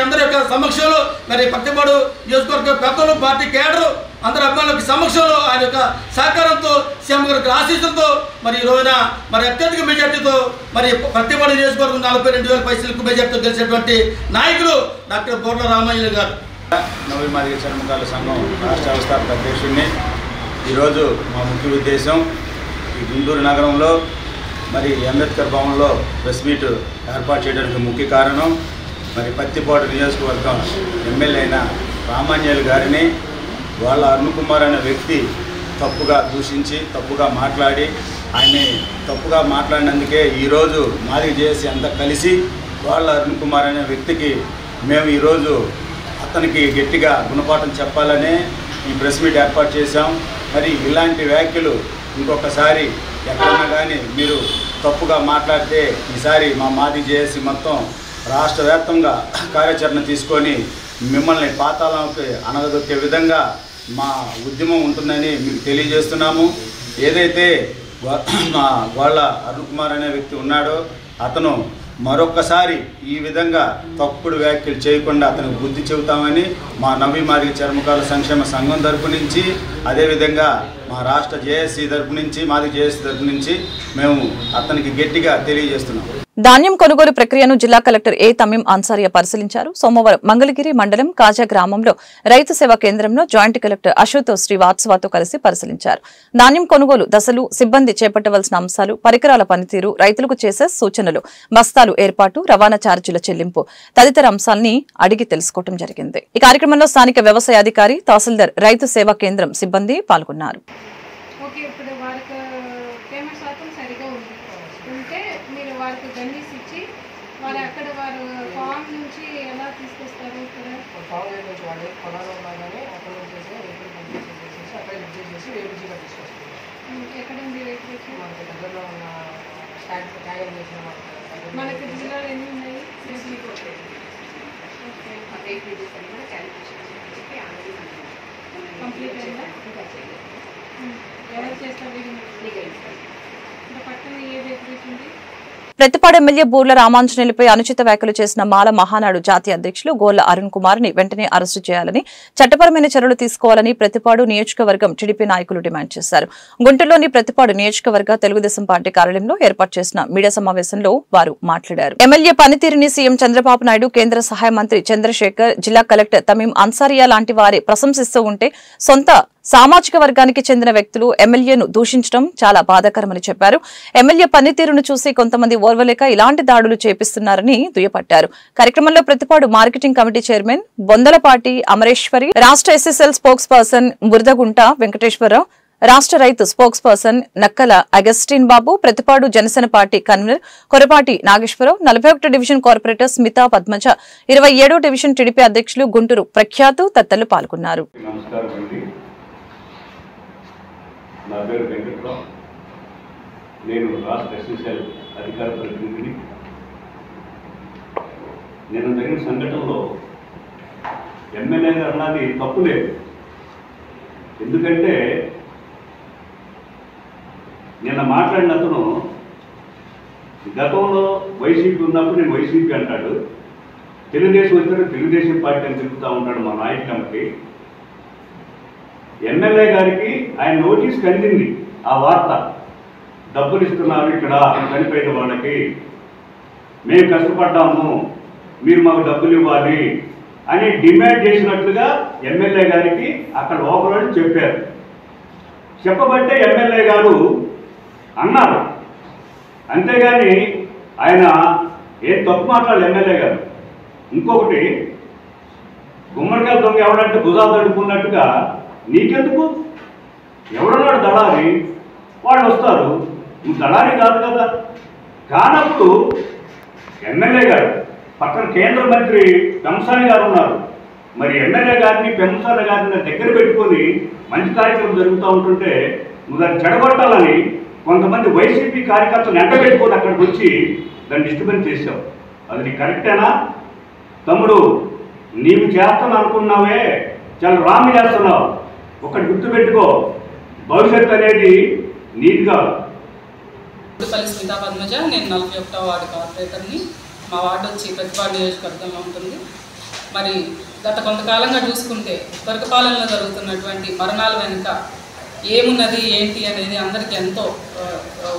[SPEAKER 16] అందరి యొక్క సమక్షంలో మరి ప్రతిపాడు నియోజకవర్గ పెద్దలు, పార్టీ కేడరు, అందరి అభిమానుల సమక్షంలో ఆయన యొక్క సహకారంతో, సీఎం గారి ఆశీస్సులతో మరి ఈ రోజున మరి అత్యధిక మెజార్టీతో మరి ప్రతిపాడు నియోజకవర్గం 42,000 పైసలకు మెజార్టీతో గెలిచినటువంటి నాయకులు డాక్టర్ బూర్ల రామాంజనేయులు గారు.
[SPEAKER 17] నవీ మాదిగ చర్మకారుల సంఘం రాష్ట్ర వ్యవస్థాపక అధ్యక్షుడిని. ఈరోజు మా ముఖ్య ఉద్దేశం ఈ గుంటూరు నగరంలో మరి అంబేద్కర్ భవన్లో ప్రెస్ మీట్ ఏర్పాటు చేయడానికి ముఖ్య కారణం మరి పత్తిపాడు నియోజకవర్గం ఎమ్మెల్యే అయిన రామాంజనేయులు గారిని వాళ్ళ అరుణ్ కుమార్ అనే వ్యక్తి తప్పుగా దూషించి తప్పుగా మాట్లాడి ఆయన్ని తప్పుగా మాట్లాడినందుకే ఈరోజు మాదిగ జేఏసీ అంతా కలిసి వాళ్ళ అరుణ్ కుమార్ అనే వ్యక్తికి మేము ఈరోజు అతనికి గట్టిగా గుణపాఠం చెప్పాలనే ఈ ప్రెస్ మీట్ ఏర్పాటు చేశాం. మరి ఇలాంటి వ్యాఖ్యలు ఇంకొకసారి ఎక్కడన్నా కానీ మీరు తప్పుగా మాట్లాడితే ఈసారి మా మాదిగ జేఏసీ మొత్తం రాష్ట్ర వ్యాప్తంగా కార్యాచరణ తీసుకొని మిమ్మల్ని పాతాళంకి అనగదొక్కే విధంగా మా ఉద్యమం ఉంటుందని మీకు తెలియజేస్తున్నాము. ఏదైతే మా వాళ్ళ అరుణ్ కుమార్ అనే వ్యక్తి ఉన్నాడో అతను మరొక్కసారి ఈ విధంగా తప్పుడు వ్యాఖ్యలు చేయకుండా అతనికి బుద్ధి చెబుతామని మా నవీ మార్గ చర్మకారుల సంక్షేమ సంఘం తరపు నుంచి, అదేవిధంగా మా రాష్ట్ర జేఏసీ తరపు నుంచి, మాది జేఏసీ తరపు నుంచి మేము అతనికి గట్టిగా తెలియజేస్తున్నాం.
[SPEAKER 1] ధాన్యం కొనుగోలు ప్రక్రియను జిల్లా కలెక్టర్ ఏ తమీం అన్సారియా పరిశీలించారు. సోమవారం మంగళగిరి మండలం కాజా గ్రామంలో రైతు సేవా కేంద్రంలో జాయింట్ కలెక్టర్ అశుతోష్ శ్రీవాత్సవతో కలిసి పరిశీలించారు. ధాన్యం కొనుగోలు దశలు, సిబ్బంది చేపట్టవలసిన అంశాలు, పరికరాల పనితీరు, రైతులకు చేసే సూచనలు, బస్తాలు ఏర్పాటు, రవాణా ఛార్జీల చెల్లింపు తదితర అంశాలని అడిగి తెలుసుకోవడం జరిగింది. ఈ కార్యక్రమంలో స్థానిక వ్యవసాయ అధికారి, తహసీల్దార్, రైతు సేవా కేంద్రం సిబ్బంది పాల్గొన్నారు.
[SPEAKER 18] వారికి గండిస్ ఇచ్చి వారు అక్కడ వారు ఫామ్ నుంచి ఎలా తీసుకొస్తారు? ఇక్కడ ఫామ్ నుంచి వాళ్ళు పొలాలు ఉన్నా కానీ అక్కడ నుంచి అక్కడ రిజెక్ట్ చేసి వేరుగా తీసుకొస్తారు. ఎక్కడండి వేరు? మనకి దగ్గరలో ఉన్న ట్యాగర్ చేసిన మనకి జిల్లాలో ఎన్ని ఉన్నాయి? కంప్లీట్ అయిందా? ఎవరు చేస్తారు? ఇంకా పక్కన ఏ వేరు?
[SPEAKER 1] ప్రతిపాడు ఎమ్మెల్యే బూర్ల రామాంజనేయులపై అనుచిత వ్యాఖ్యలు చేసిన మాల మహానాడు జాతీయ అధ్యక్షులు గోళ్ల అరుణ్ కుమార్ ని వెంటనే అరెస్టు చేయాలని, చట్టపరమైన చర్యలు తీసుకోవాలని ప్రతిపాడు నియోజకవర్గం టీడీపీ నాయకులు డిమాండ్ చేశారు. గుంటూరులోని ప్రతిపాడు నియోజకవర్గ తెలుగుదేశం పార్టీ కార్యాలయంలో ఏర్పాటు చేసిన మీడియా సమావేశంలో వారు మాట్లాడారు. ఎమ్మెల్యే పనితీరుని సీఎం చంద్రబాబు నాయుడు, కేంద్ర సహాయ మంత్రి చంద్రశేఖర్, జిల్లా కలెక్టర్ తమీం అన్సారియా లాంటి వారే ప్రశంసిస్తూ ఉంటే సొంత సామాజిక వర్గానికి చెందిన వ్యక్తులు ఎమ్మెల్యేను దూషించడం చాలా బాధాకరమని చెప్పారు. ఎమ్మెల్యే పనితీరును చూసి కొంతమంది ఓర్వలేక ఇలాంటి దాడులు చేపిస్తున్నారని దుయ్యపట్టారు. కార్యక్రమంలో Prathipadu marketing committee chairman Bondalapati Amareswari, రాష్ట్ర SSL spokesperson Buradagunta Venkateswararao, రాష్ట్ర రైతు spokesperson Nakkala Augustine Babu, Prathipadu Janasena party convener Korapati Nageswararao, 41 division corporator Smitha Padmaja, 27వ డివిజన్ టీడీపీ అధ్యక్షులు గుంటూరు ప్రఖ్యాతు తదితరులు పాల్గొన్నారు.
[SPEAKER 19] నా పేరు వెంకట్రావు. నేను రాష్ట్ర ఎస్ఎస్ఎల్ అధికార ప్రతినిధిని. నేను జరిగిన సంఘటనలో ఎమ్మెల్యే గారు అన్నది తప్పు లేదు. ఎందుకంటే నిన్న మాట్లాడిన అతను గతంలో వైసీపీ ఉన్నప్పుడు నేను వైసీపీ అంటాడు, తెలుగుదేశం వచ్చిన తెలుగుదేశం పార్టీ అని తిరుగుతూ ఉంటాడు మా నాయకులకి. ఎమ్మెల్యే గారికి ఆయన నోటీస్ కందింది ఆ వార్త, డబ్బులు ఇస్తున్నారు ఇక్కడ చనిపోయిన వాళ్ళకి, మేము కష్టపడ్డాము, మీరు మాకు డబ్బులు ఇవ్వాలి అని డిమాండ్ చేసినట్లుగా ఎమ్మెల్యే గారికి అక్కడ లోపల చెప్పారు. చెప్పబట్టే ఎమ్మెల్యే గారు అన్నారు, అంతేగాని ఆయన ఏం తప్పు మాట్లాడాలి ఎమ్మెల్యే గారు. ఇంకొకటి, గుమ్మడికాయల దొంగ ఎవడంటే భుజాలు తడుపుకున్నట్టుగా నీకెందుకు, ఎవడన్నాడు దళారి, వాళ్ళు వస్తారు, నువ్వు దళారి కాదు కదా. కానప్పుడు ఎమ్మెల్యే గారు పక్కన కేంద్ర మంత్రి పెంసాని గారు ఉన్నారు, మరి ఎమ్మెల్యే గారిని పెంసాని గారిని దగ్గర పెట్టుకొని మంచి కార్యక్రమం జరుగుతూ ఉంటుంటే నువ్వు దాన్ని చెడగొట్టాలని కొంతమంది వైసీపీ కార్యకర్తలు ఎంట పెట్టుకొని అక్కడికి వచ్చి దాన్ని డిస్టర్బెన్స్ చేశావు. అది నీకు కరెక్టేనా తమ్ముడు? నీవు చేస్తాను అనుకున్నావే, చాలా రాంగ్ చేస్తున్నావు. ఒకటి గుర్తుపెట్టుకో, భవిష్యత్తు అనేది నీట్గా.
[SPEAKER 20] స్మితా పద్మజ, నేను 41వ వార్డు కార్పొరేటర్ని. మా వార్డు వచ్చి ప్రతిపాడు నియోజకవర్గంలో ఉంటుంది. మరి గత కొంతకాలంగా చూసుకుంటే తురకపాలెంలో జరుగుతున్నటువంటి మరణాల వెనుక ఏమున్నది ఏంటి అనేది అందరికీ ఎంతో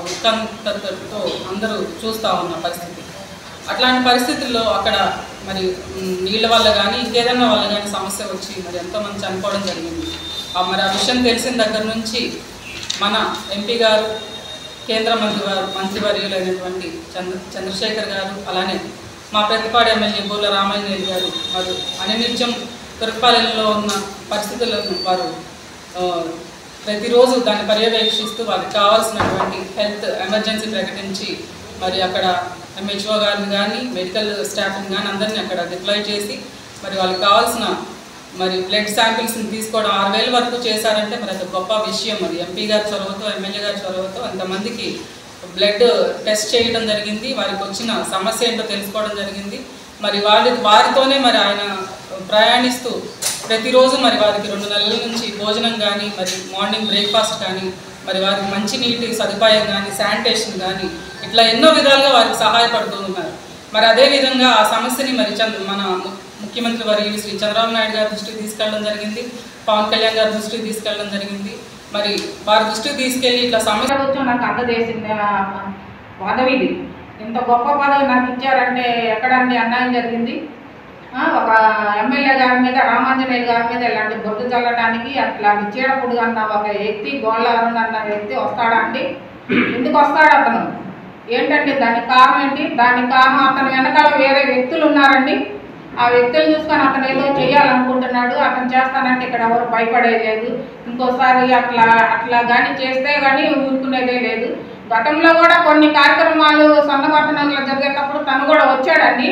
[SPEAKER 20] ఉత్కంఠతో అందరూ చూస్తూ ఉన్న పరిస్థితి. అట్లాంటి పరిస్థితుల్లో అక్కడ మరి నీళ్ళ వల్ల కానీ ఇంకేదన్నా వల్ల కానీ సమస్య వచ్చి మరి ఎంతోమంది చనిపోవడం జరిగింది. మరి ఆ విషయం తెలిసిన దగ్గర నుంచి మన ఎంపీ గారు, కేంద్ర మంత్రివర్యులైనటువంటి చంద్రశేఖర్ గారు, అలానే మా ప్రతిపాడు ఎమ్మెల్యే బూర్ల రామాంజనేయులు గారు వారు అనినిత్యం తురకపాలెంలో ఉన్న పరిస్థితులను వారు ప్రతిరోజు దాన్ని పర్యవేక్షిస్తూ వారికి కావాల్సినటువంటి హెల్త్ ఎమర్జెన్సీ ప్రకటించి మరి అక్కడ ఎంహెచ్ఓ గారిని కానీ మెడికల్ స్టాఫ్ని కానీ అందరినీ అక్కడ డిప్లాయ్ చేసి మరి వాళ్ళకి కావాల్సిన మరి బ్లడ్ శాంపిల్స్ని తీసుకోవడం 6,000 వరకు చేశారంటే మరి అది గొప్ప విషయం. మరి ఎంపీ గారి చొరవతో, ఎమ్మెల్యే గారి చొరవతో అంతమందికి బ్లడ్ టెస్ట్ చేయడం జరిగింది. వారికి వచ్చిన సమస్య ఏంటో తెలుసుకోవడం జరిగింది. మరి వారితోనే మరి ఆయన ప్రయాణిస్తూ ప్రతిరోజు మరి వారికి 2 నెలల నుంచి భోజనం కానీ, మరి మార్నింగ్ బ్రేక్ఫాస్ట్ కానీ, మరి వారికి మంచినీటి సదుపాయం కానీ, శానిటేషన్ కానీ, ఇట్లా ఎన్నో విధాలుగా వారికి సహాయపడుతూ ఉన్నారు. మరి అదేవిధంగా ఆ సమస్యని మరి మన ముఖ్యమంత్రి వర్యులు శ్రీ చంద్రబాబు నాయుడు గారి దృష్టికి తీసుకెళ్ళడం జరిగింది, పవన్ కళ్యాణ్ గారి దృష్టికి తీసుకెళ్ళడం జరిగింది. మరి వారి దృష్టికి తీసుకెళ్ళి ఇట్లా సమస్య
[SPEAKER 21] నాకు అందజేసింది పదవిది. ఇంత గొప్ప పదవి నాకు ఇచ్చారంటే ఎక్కడండి అన్యాయం జరిగింది? ఒక ఎమ్మెల్యే గారి మీద, రామాంజనేయులు గారి మీద ఇలాంటి బొట్టు చల్లడానికి అట్లాంటి చీడపుడు అన్న ఒక వ్యక్తి, గోళ్ళ అరుణ్ అన్న వ్యక్తి వస్తాడా అండి? ఎందుకు వస్తాడు అతను? ఏంటండి దానికి కారణం ఏంటి? దానికి కారణం అతని వెనకాల వేరే వ్యక్తులు ఉన్నారండి. ఆ వ్యక్తులు చూసుకొని అతను ఏదో చేయాలనుకుంటున్నాడు. అతను చేస్తానంటే ఇక్కడ ఎవరు భయపడేది లేదు. ఇంకోసారి అట్లా కానీ చేస్తే కానీ ఊరుకునేదే లేదు. గతంలో కూడా కొన్ని కార్యక్రమాలు సొంతపట్టణంలో జరిగేటప్పుడు తను కూడా వచ్చాడండి.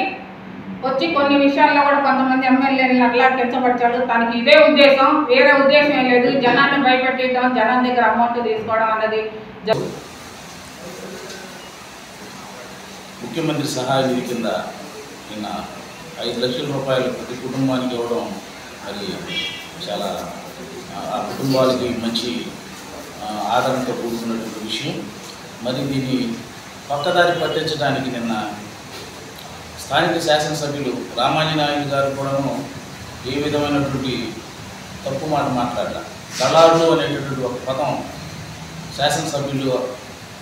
[SPEAKER 21] వచ్చి కొన్ని విషయాల్లో కూడా కొంతమంది ఎమ్మెల్యేలను అట్లా కించపరిచాడు. తనకి ఇదే ఉద్దేశం, వేరే ఉద్దేశం ఏం లేదు. జనాన్ని భయపెట్టడం, జనం దగ్గర అమౌంట్ తీసుకోవడం అన్నది.
[SPEAKER 17] ముఖ్యమంత్రి సహాయ నిధి కింద నిన్న 5 లక్షల రూపాయలు ప్రతి కుటుంబానికి ఇవ్వడం మరి చాలా ఆ కుటుంబాలకి మంచి ఆదరణతో కూడుకున్నటువంటి విషయం. మరి దీన్ని పక్కదారి పట్టించడానికి నిన్న స్థానిక శాసనసభ్యులు రామాంజనేయులు గారు కూడాను ఏ విధమైనటువంటి తప్పు మాట మాట్లాడారు. దళారులు అనేటటువంటి ఒక పదం శాసనసభ్యులు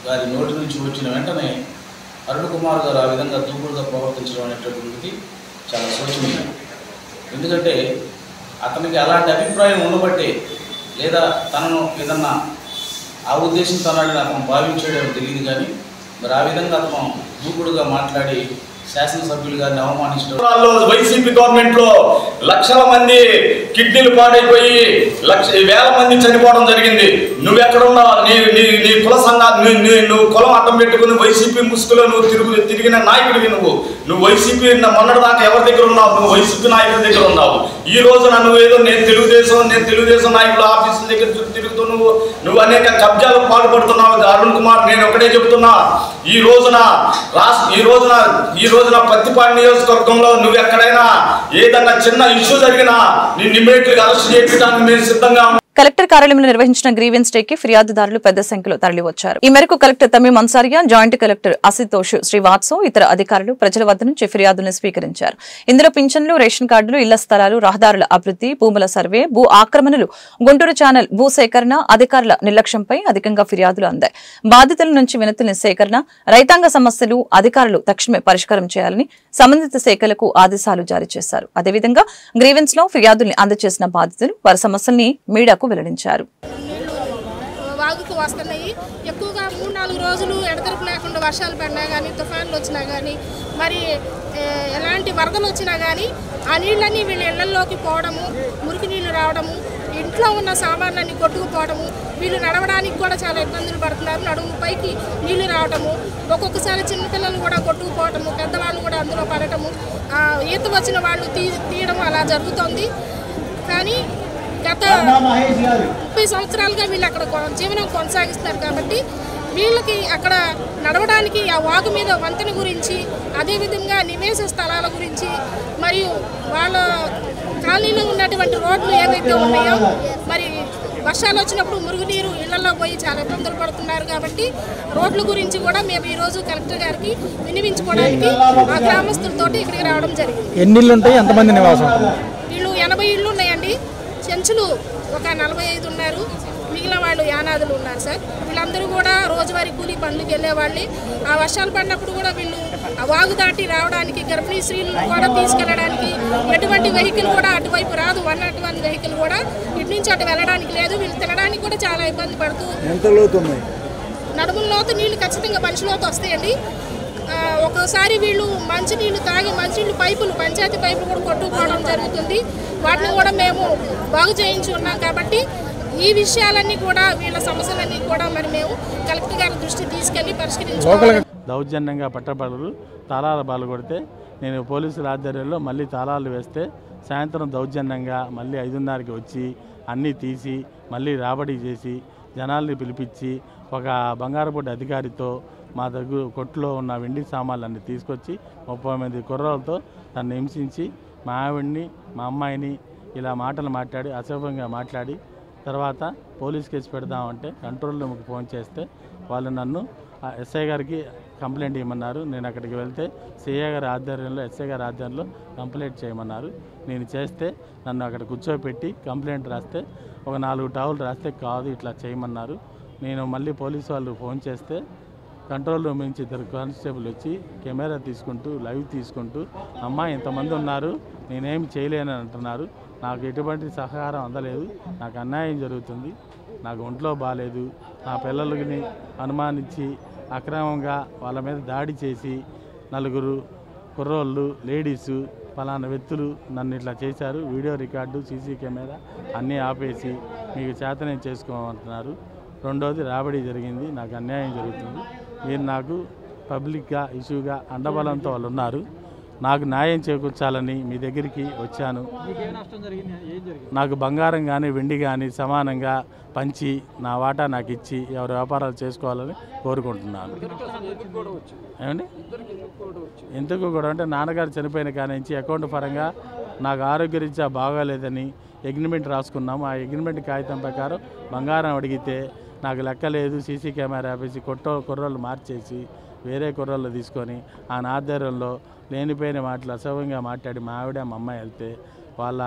[SPEAKER 17] గారి నోటి నుంచి వచ్చిన వెంటనే అరుణ్ కుమార్ గారు ఆ విధంగా దూకుడుగా ప్రవర్తించడం అనేటటువంటిది చాలా శోచనీయం. ఎందుకంటే అతనికి అలాంటి అభిప్రాయం ఉండబట్టే, లేదా తనను ఏదన్నా ఆ ఉద్దేశంతో అతను భావించాడో తెలియదు, కానీ మరి ఆ విధంగా అతను దూకుడుగా మాట్లాడి శాసనసభ్యులు గారిని అవమానించడం.
[SPEAKER 22] వైసీపీ గవర్నమెంట్ లో లక్షల మంది కిడ్నీలు పాడైపోయి వేల మంది చనిపోవడం జరిగింది. నువ్వెక్కడున్నావు? నీ కుల సంఘాలు నువ్వు కులం అడ్డం పెట్టుకుని వైసీపీ ముసుగులో నువ్వు తిరిగిన నాయకుడివి. నువ్వు వైసీపీ మొన్నటి దాకా ఎవరి దగ్గర ఉన్నావు? నువ్వు వైసీపీ నాయకుడి దగ్గర ఉన్నావు. ఈ రోజున నువ్వేదో నేను తెలుగుదేశం నాయకుల ఆఫీసుల దగ్గర తిరుగుతూ నువ్వు అనేక కబ్జాలకు పాల్పడుతున్నావు. అరుణ్ కుమార్, నేను ఒకటే చెప్తున్నా, ఈ రోజున పత్తిపాడు నియోజకవర్గంలో నువ్వు ఎక్కడైనా ఏదన్నా చిన్న ఇష్యూ జరిగినా నిన్ను ఇమ్మీడియట్గా అరెస్ట్ చేయడానికి మేము సిద్ధంగా.
[SPEAKER 1] కలెక్టర్ కార్యాలయంలో నిర్వహించిన గ్రీవెన్స్ డేకి ఫిర్యాదుదారులు పెద్ద సంఖ్యలో తరలివచ్చారు. ఈ మేరకు collector Tameem Ansariya, joint collector Asitosh Srivatsav, ఇతర అధికారులు ప్రజల వద్ద నుంచి ఫిర్యాదులను స్వీకరించారు. ఇందులో పింఛన్లు, రేషన్ కార్డులు, ఇళ్ల స్థలాలు, రహదారుల అభివృద్ధి, భూముల సర్వే, భూ ఆక్రమణలు, గుంటూరు ఛానల్ భూ సేకరణ, అధికారుల నిర్లక్ష్యంపై అధికంగా ఫిర్యాదులు అందాయి. బాధితుల నుంచి వినతుల సేకరణ, రైతాంగ సమస్యలు అధికారులు తక్షణమే పరిష్కారం చేయాలని సంబంధిత శాఖలకు ఆదేశాలు జారీ చేశారు. అదేవిధంగా గ్రీవెన్స్ లో ఫిర్యాదుల్ని అందజేసిన బాధితులు వారి సమస్యల్ని మీడియాకు వెల్లడించారు.
[SPEAKER 23] వాగుకు వస్తున్నాయి. ఎక్కువగా 3-4 రోజులు ఎడతెరపు లేకుండా వర్షాలు పడినా కానీ, తుఫాన్లు వచ్చినా కానీ, మరి ఎలాంటి వరదలు వచ్చినా కానీ ఆ నీళ్ళన్నీ వీళ్ళ ఇళ్లలోకి పోవడము, మురికి నీళ్లు రావడము, ఇంట్లో ఉన్న సామాన్లన్నీ కొట్టుకుపోవడము, వీళ్ళు నడవడానికి కూడా చాలా ఇబ్బందులు పడుతున్నారు. నడుము పైకి నీళ్లు రావడము, ఒక్కొక్కసారి చిన్నపిల్లలు కూడా కొట్టుకుపోవటము, పెద్దవాళ్ళు కూడా అందులో పడటము, ఈత వచ్చిన వాళ్ళు తీయడం అలా జరుగుతుంది. కానీ గత 30 సంవత్సరాలుగా వీళ్ళు అక్కడ జీవనం కొనసాగిస్తారు కాబట్టి వీళ్ళకి అక్కడ నడవడానికి ఆ వాగు మీద వంతెన గురించి, అదేవిధంగా నివేశ స్థలాల గురించి, మరియు వాళ్ళ కాలనీలో ఉన్నటువంటి రోడ్లు ఏవైతే ఉన్నాయో, మరి వర్షాలు వచ్చినప్పుడు మురుగునీరు ఇళ్లలో పోయి చాలా ఇబ్బందులు పడుతున్నారు. కాబట్టి రోడ్ల గురించి కూడా మేము ఈరోజు కలెక్టర్ గారికి వినిపించుకోవడానికి ఆ గ్రామస్తులతో ఇక్కడికి రావడం జరిగింది.
[SPEAKER 24] ఎన్ని ఇళ్ళు ఉంటాయి? ఎంతమంది నివాసం?
[SPEAKER 23] వీళ్ళు 80 ఇళ్ళు ఉన్నాయండి. చెంచులు ఒక 45 ఉన్నారు. మిగిలిన వాళ్ళు యానాదులు ఉన్నారు సార్. వీళ్ళందరూ కూడా రోజువారీ కూలీ పనులకు వెళ్ళేవాళ్ళే. ఆ వర్షాలు పడినప్పుడు కూడా వీళ్ళు ఆ వాగు దాటి రావడానికి, గర్భిణీ స్త్రీలను కూడా తీసుకెళ్ళడానికి ఎటువంటి వెహికల్ కూడా అటువైపు రాదు. 101 వెహికల్ కూడా ఇటు నుంచి అటు వెళ్ళడానికి లేదు. వీళ్ళు తినడానికి కూడా చాలా ఇబ్బంది పడుతూ, నడుముల లోతు నీళ్లు ఖచ్చితంగా మనిషిలోతు వస్తాయండి. ఒక్కోసారి వీళ్ళు మంచినీళ్ళు తాగి మంచినీళ్ళు పైపులు, పంచాయతీ పైపులు కూడా కొట్టుకుపోవడం జరుగుతుంది. వాటిని కూడా మేము బాగు చేయించి ఉన్నాం. కాబట్టి ఈ విషయాలన్నీ కూడా, వీళ్ళ సమస్యలన్నీ కూడా మరి మేము కలెక్టర్ గారి దృష్టి తీసుకెళ్లి పరిష్కరించుకోవాలి.
[SPEAKER 25] దౌర్జన్యంగా పట్టబడులు తాళాల బాలు కొడితే నేను పోలీసుల ఆధ్వర్యంలో మళ్ళీ తాళాలు వేస్తే సాయంత్రం దౌర్జన్యంగా మళ్ళీ 5:30కి వచ్చి అన్నీ తీసి మళ్ళీ రాబడి చేసి జనాల్ని పిలిపించి ఒక బంగారపూడి అధికారితో మా దగ్గర కొట్టులో ఉన్న వెండి సామాన్లన్నీ తీసుకొచ్చి 30 మంది కుర్రాలతో నన్ను హింసించి మా ఆవిడ్ని, మా అమ్మాయిని ఇలా మాటలు మాట్లాడి, అసభ్యంగా మాట్లాడి, తర్వాత పోలీస్ కేసు పెడదామంటే కంట్రోల్ రూమ్కి ఫోన్ చేస్తే వాళ్ళు నన్ను ఎస్ఐ గారికి కంప్లైంట్ ఇవ్వమన్నారు. నేను అక్కడికి వెళ్తే సిఐ గారి ఆధ్వర్యంలో ఎస్ఐ గారి ఆధ్వర్యంలో కంప్లైంట్ చేయమన్నారు. నేను చేస్తే నన్ను అక్కడ కూర్చోబెట్టి కంప్లైంట్ రాస్తే ఒక 4 టవల్ రాస్తే కాదు ఇట్లా చేయమన్నారు. నేను మళ్ళీ పోలీసు వాళ్ళు ఫోన్ చేస్తే కంట్రోల్ రూమ్ నుంచి 2 కానిస్టేబుల్ వచ్చి కెమెరా తీసుకుంటూ లైవ్ తీసుకుంటూ అమ్మా ఇంతమంది ఉన్నారు నేనేం చేయలేనని అంటున్నారు. నాకు ఎటువంటి సహకారం అందలేదు, నాకు అన్యాయం జరుగుతుంది, నాకు ఒంట్లో బాగాలేదు, నా పిల్లలకి అనుమానించి అక్రమంగా వాళ్ళ మీద దాడి చేసి 4 కుర్రోళ్ళు లేడీసు ఫలానా వ్యక్తులు నన్ను ఇట్లా చేశారు, వీడియో రికార్డు సీసీ కెమెరా అన్నీ ఆపేసి మీకు చేతనే చేసుకోమంటున్నారు. రెండోది రాబడి జరిగింది, నాకు అన్యాయం జరుగుతుంది, మీరు నాకు పబ్లిక్గా ఇష్యూగా అండబలంతో వాళ్ళు ఉన్నారు, నాకు న్యాయం చేకూర్చాలని మీ దగ్గరికి వచ్చాను. నాకు బంగారం కానీ వెండి కానీ సమానంగా పంచి నా వాటా నాకు ఇచ్చి ఎవరి వ్యాపారాలు చేసుకోవాలని కోరుకుంటున్నాను. ఏమండి ఎందుకు కూడా అంటే నాన్నగారు చనిపోయిన కానీ నుంచి అకౌంట్ పరంగా నాకు ఆరోగ్యరీత్యా బాగాలేదని అగ్రిమెంట్ రాసుకున్నాము. ఆ అగ్రిమెంట్ కాగితం ప్రకారం బంగారం అడిగితే నాకు లెక్కలేదు, సీసీ కెమెరా ఆపేసి కుర్రోళ్ళు మార్చేసి వేరే కుర్రోళ్ళు తీసుకొని ఆ ఆధ్వర్యంలో లేనిపోయిన మాటలు అసభ్యంగా మాట్లాడి మా ఆవిడ మా అమ్మాయి వెళ్తే వాళ్ళ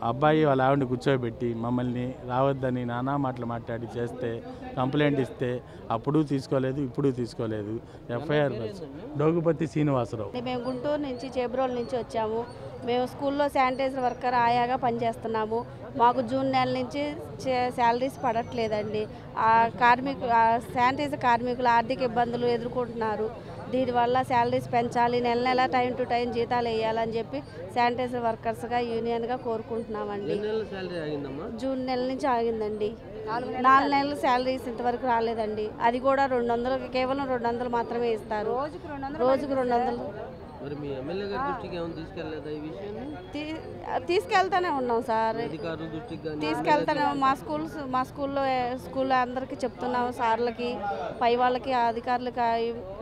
[SPEAKER 25] అబ్బాయి వాళ్ళ ఆవిడని కూర్చోబెట్టి మమ్మల్ని రావద్దని నానా మాటలు మాట్లాడి చేస్తే కంప్లైంట్ ఇస్తే అప్పుడు తీసుకోలేదు, ఇప్పుడు తీసుకోలేదు. ఎఫ్ఐఆర్ డోగుపతి శ్రీనివాసరావు.
[SPEAKER 2] మేము గుంటూరు నుంచి చేబ్రోల్ నుంచి వచ్చాము. మేము స్కూల్లో శానిటైజర్ వర్కర్ ఆయాగా పనిచేస్తున్నాము. మాకు జూన్ నెల నుంచి శాలరీస్ పడట్లేదండి. శానిటైజర్ కార్మికులు ఆర్థిక ఇబ్బందులు ఎదుర్కొంటున్నారు. దీనివల్ల శాలరీస్ పెంచాలి, నెల నెల టైం టు టైం జీతాలు వేయాలని చెప్పి శానిటైజర్ వర్కర్స్గా యూనియన్గా కోరుకుంటున్నామండి. జూన్ నెల నుంచి ఆగిందండి. 4 నెలలు శాలరీస్ ఇంతవరకు రాలేదండి. అది కూడా 200, కేవలం 200 మాత్రమే ఇస్తారు. రోజుకు 200. తీసుకెళ్తానే ఉన్నాం సార్, తీసుకెళ్తానే మా స్కూల్లో అందరికీ చెప్తున్నాము, సార్లకి పై వాళ్ళకి అధికారులకి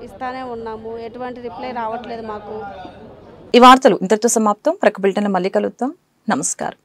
[SPEAKER 2] ఇస్తానే ఉన్నాము. ఎటువంటి రిప్లై రావట్లేదు మాకు.
[SPEAKER 1] ఈ వార్తలు ఇంతటితో సమాప్తం. ప్రక బులెటిన్ మళ్ళీ కలుద్దాం. నమస్కారం.